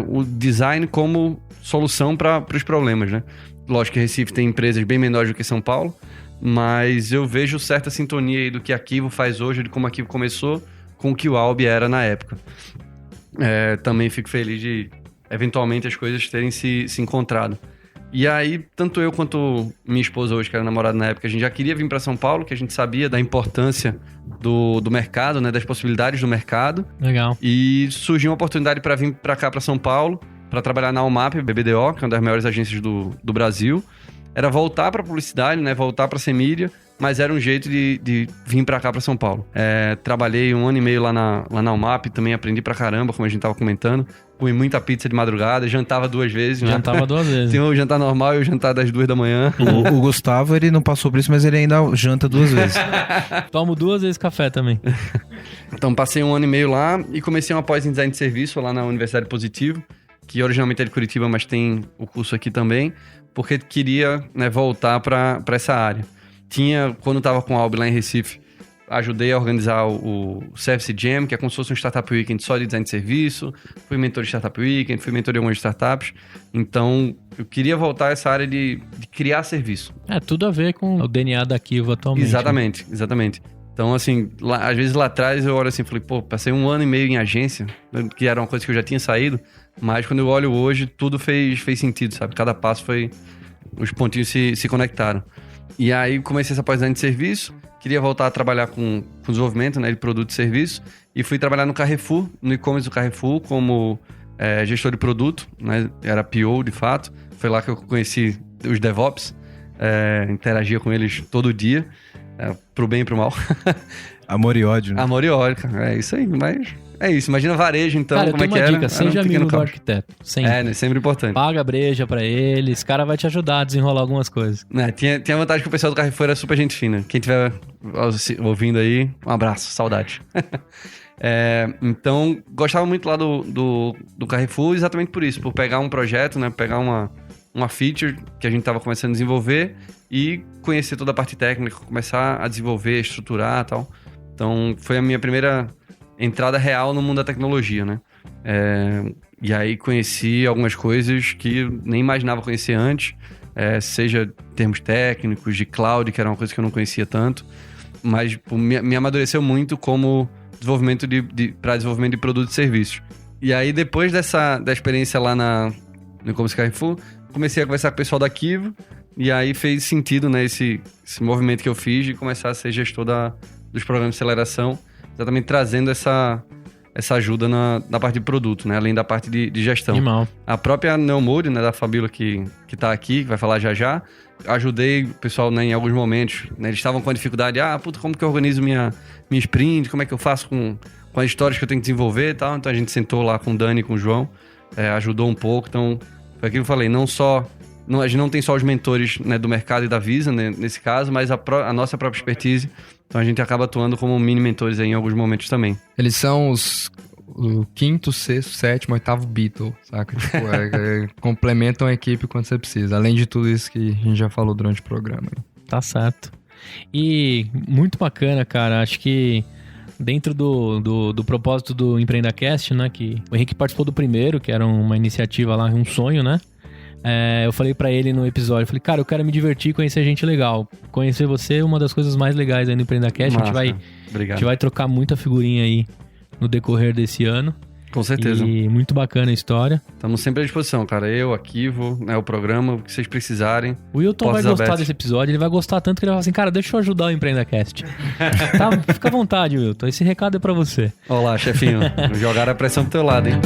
o design como solução para os problemas, né? Lógico que Recife tem empresas bem menores do que São Paulo, mas eu vejo certa sintonia aí do que a Kivo faz hoje, de como a Kivo começou, com o que o Albi era na época. Também fico feliz de, eventualmente, as coisas terem se encontrado. E aí, tanto eu quanto minha esposa hoje, que era namorada na época, a gente já queria vir para São Paulo, que a gente sabia da importância do mercado, né, das possibilidades do mercado. Legal. E surgiu uma oportunidade para vir para cá, para São Paulo, para trabalhar na UMAP, BBDO, que é uma das maiores agências do Brasil. Era voltar para publicidade, né, voltar para ser mídia, mas era um jeito de vir para cá, para São Paulo. Trabalhei 1 ano e meio lá na UMAP, também aprendi pra caramba, como a gente tava comentando. Comi muita pizza de madrugada, jantava 2 vezes. Né? Jantava 2 vezes. Tinha o jantar normal e o jantar das 2 da manhã. O Gustavo, ele não passou por isso, mas ele ainda janta 2 vezes. Tomo 2 vezes café também. Então passei 1 ano e meio lá e comecei uma pós em design de serviço lá na Universidade Positivo, que originalmente é de Curitiba, mas tem o curso aqui também, porque queria, né, voltar para essa área. Quando estava com a Albi lá em Recife, ajudei a organizar o Service Jam, que é como se fosse um Startup Weekend só de design de serviço. Fui mentor de Startup Weekend, fui mentor de algumas startups. Então, eu queria voltar a essa área de criar serviço. Tudo a ver com o DNA da Kivo atualmente. Exatamente, né? Exatamente. Então, assim, às vezes lá atrás eu olho assim, falei, passei 1 ano e meio em agência, que era uma coisa que eu já tinha saído, mas quando eu olho hoje, tudo fez sentido, sabe? Cada passo os pontinhos se conectaram. E aí comecei essa pós-design de serviço, queria voltar a trabalhar com desenvolvimento, né, de produto e serviço, e fui trabalhar no Carrefour, no e-commerce do Carrefour, como gestor de produto, né, era PO de fato. Foi lá que eu conheci os DevOps, interagia com eles todo dia, pro bem e pro mal. Amor e ódio, né? Amor e ódio, cara, é isso aí, mas... É isso, imagina varejo, então, cara, como é que era. Cara, eu tenho uma dica, seja amigo do arquiteto. Sempre. Né, sempre importante. Paga breja pra ele, esse cara vai te ajudar a desenrolar algumas coisas. Tinha a vantagem que o pessoal do Carrefour era super gente fina. Quem estiver ouvindo aí, um abraço, saudade. Então, gostava muito lá do Carrefour exatamente por isso, por pegar um projeto, né, pegar uma feature que a gente estava começando a desenvolver e conhecer toda a parte técnica, começar a desenvolver, estruturar e tal. Então, foi a minha primeira entrada real no mundo da tecnologia, né? E aí conheci algumas coisas que eu nem imaginava conhecer antes, seja termos técnicos, de cloud, que era uma coisa que eu não conhecia tanto, mas tipo, me amadureceu muito como desenvolvimento para desenvolvimento de produtos e serviços. E aí depois da experiência lá no e-commerce Carrefour, comecei a conversar com o pessoal da Kivo, e aí fez sentido, né, esse movimento que eu fiz de começar a ser gestor dos programas de aceleração, exatamente trazendo essa ajuda na parte de produto, né? Além da parte de gestão. Animal. A própria Neomode, né, da Fabíola que tá aqui, que vai falar já, ajudei o pessoal, né, em alguns momentos, né, eles estavam com a dificuldade, como que eu organizo minha sprint, como é que eu faço com as histórias que eu tenho que desenvolver e tal. Então a gente sentou lá com o Dani e com o João, ajudou um pouco. Então, foi aquilo que eu falei, a gente não tem só os mentores, né, do mercado e da Visa, né, nesse caso, mas a nossa própria expertise. Então a gente acaba atuando como mini mentores aí em alguns momentos também. Eles são o 5º, 6º, 7º, 8º Beatle, saca? Tipo, complementam a equipe quando você precisa. Além de tudo isso que a gente já falou durante o programa. Tá certo. E muito bacana, cara. Acho que dentro do propósito do EmpreendaCast, né? Que o Henrique participou do primeiro, que era uma iniciativa lá, um sonho, né? eu falei pra ele no episódio, eu falei, cara, eu quero me divertir e conhecer gente legal. Conhecer você é uma das coisas mais legais aí no EmpreendaCast. A gente vai trocar muita figurinha aí no decorrer desse ano. Com certeza. E muito bacana a história. Estamos sempre à disposição, cara. Eu, a Kivo, né, o programa, o que vocês precisarem. O Wilton vai gostar desse episódio, ele vai gostar tanto que ele vai falar assim, cara, deixa eu ajudar o EmpreendaCast. Tá, fica à vontade, Wilton. Esse recado é pra você. Olá, chefinho. Jogaram a pressão do teu lado, hein?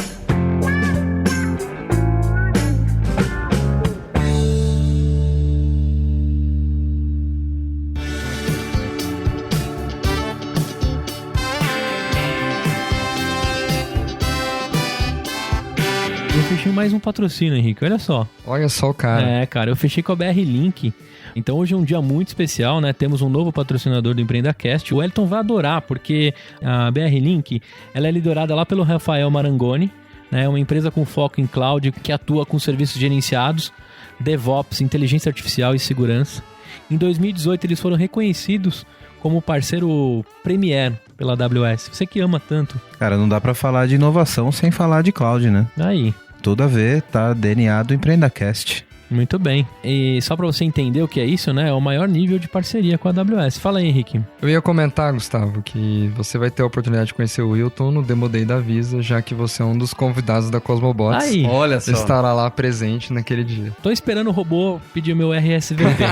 Eu fechei mais um patrocínio, Henrique, olha só. Olha só o cara. Cara, eu fechei com a BR Link. Então hoje é um dia muito especial, né? Temos um novo patrocinador do EmpreendaCast. O Wellington vai adorar, porque a BR Link, ela é liderada lá pelo Rafael Marangoni, né? É uma empresa com foco em cloud, que atua com serviços gerenciados, DevOps, inteligência artificial e segurança. Em 2018, eles foram reconhecidos como parceiro Premier pela AWS. Você que ama tanto. Cara, não dá pra falar de inovação sem falar de cloud, né? Aí. Tudo a ver, tá DNA do EmpreendaCast. Muito bem. E só pra você entender o que é isso, né? É o maior nível de parceria com a AWS. Fala aí, Henrique. Eu ia comentar, Gustavo, que você vai ter a oportunidade de conhecer o Wilton no Demo Day da Visa, já que você é um dos convidados da Cosmobots. Aí. Olha só. Estará lá presente naquele dia. Tô esperando o robô pedir meu RSVP.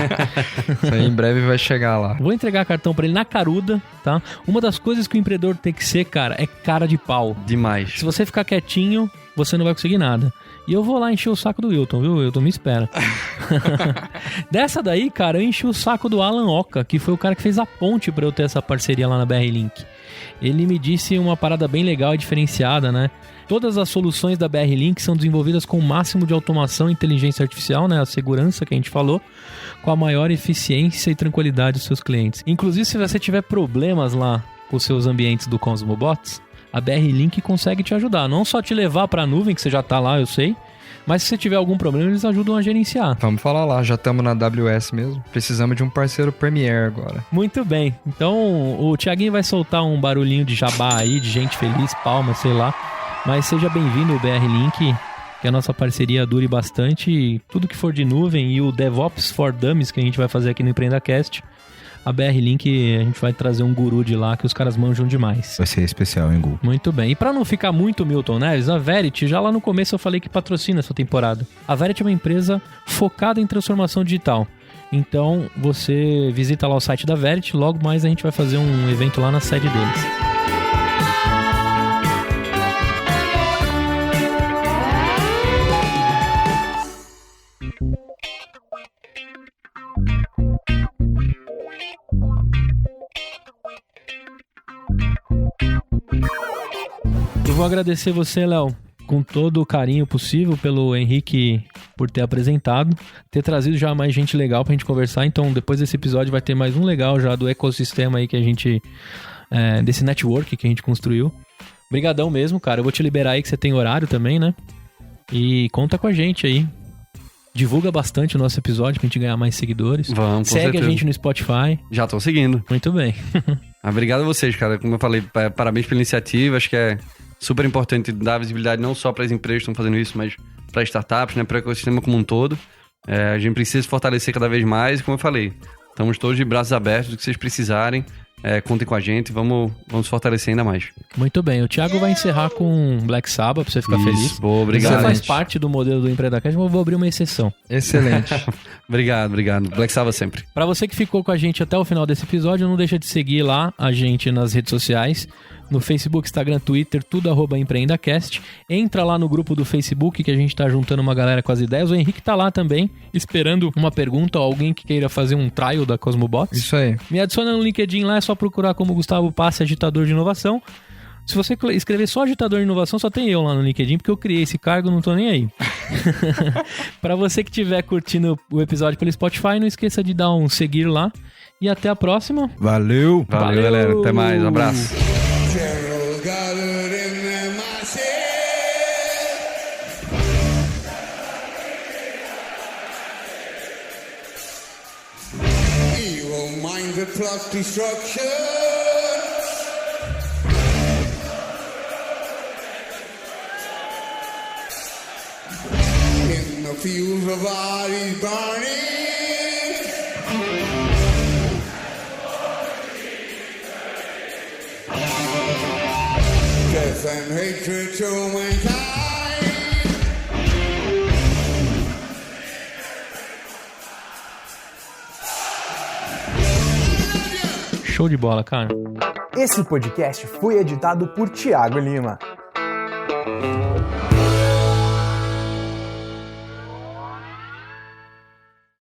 Isso aí em breve vai chegar lá. Vou entregar cartão pra ele na caruda, tá? Uma das coisas que o empreendedor tem que ser, cara, é cara de pau. Demais. Se você ficar quietinho, você não vai conseguir nada. E eu vou lá encher o saco do Wilton, viu? Wilton, me espera. Dessa daí, cara, eu enchi o saco do Alan Oka, que foi o cara que fez a ponte pra eu ter essa parceria lá na BR Link. Ele me disse uma parada bem legal e diferenciada, né? Todas as soluções da BR Link são desenvolvidas com o máximo de automação e inteligência artificial, né? A segurança que a gente falou, com a maior eficiência e tranquilidade dos seus clientes. Inclusive, se você tiver problemas lá com os seus ambientes do Cosmobots, a BR Link consegue te ajudar. Não só te levar para a nuvem, que você já tá lá, eu sei, mas se você tiver algum problema, eles ajudam a gerenciar. Vamos falar lá, já estamos na AWS mesmo. Precisamos de um parceiro Premier agora. Muito bem. Então, o Thiaguinho vai soltar um barulhinho de jabá aí, de gente feliz, palmas, sei lá. Mas seja bem-vindo, BR Link, que a nossa parceria dure bastante. E tudo que for de nuvem e o DevOps for Dummies que a gente vai fazer aqui no EmpreendaCast, a BR Link, a gente vai trazer um guru de lá que os caras manjam demais. Vai ser especial, hein, Gu? Muito bem. E pra não ficar muito Milton Neves, a Verity, já lá no começo eu falei que patrocina essa temporada. A Verity é uma empresa focada em transformação digital. Então, você visita lá o site da Verity, logo mais a gente vai fazer um evento lá na sede deles. Eu vou agradecer você, Léo, com todo o carinho possível, pelo Henrique por ter apresentado, ter trazido já mais gente legal pra gente conversar. Então, depois desse episódio vai ter mais um legal já do ecossistema aí que a gente... desse network que a gente construiu. Obrigadão mesmo, cara. Eu vou te liberar aí que você tem horário também, né? E conta com a gente aí. Divulga bastante o nosso episódio pra gente ganhar mais seguidores. Vamos, com Segue certeza. a gente no Spotify. Já tô seguindo. Muito bem. Obrigado a vocês, cara. Como eu falei, parabéns pela iniciativa. Acho que é super importante dar visibilidade não só para as empresas que estão fazendo isso, mas para startups, né, para o ecossistema como um todo. A gente precisa se fortalecer cada vez mais. Como eu falei, estamos todos de braços abertos. Do que vocês precisarem, contem com a gente. Vamos fortalecer ainda mais. Muito bem. O Thiago vai encerrar com Black Sabbath, pra você ficar feliz. Boa, obrigado. Você faz parte do modelo do EmpreendaCast, mas eu vou abrir uma exceção. Excelente. Obrigado. Black Sabbath sempre. Pra você que ficou com a gente até o final desse episódio, não deixa de seguir lá a gente nas redes sociais. No Facebook, Instagram, Twitter, tudo @EmpreendaCast. Entra lá no grupo do Facebook que a gente tá juntando uma galera com as ideias. O Henrique tá lá também, esperando uma pergunta ou alguém que queira fazer um trial da Cosmobots. Isso aí. Me adiciona no LinkedIn lá, é só procurar como Gustavo Passe, agitador de inovação. Se você escrever só agitador de inovação, só tem eu lá no LinkedIn, porque eu criei esse cargo, não tô nem aí. Pra você que estiver curtindo o episódio pelo Spotify, não esqueça de dar um seguir lá. E até a próxima. Valeu! Valeu, galera. Até mais. Um abraço. Plus destruction. In the fuse of our is burning. Death and hatred to mankind. Show de bola, cara. Esse podcast foi editado por Thiago Lima.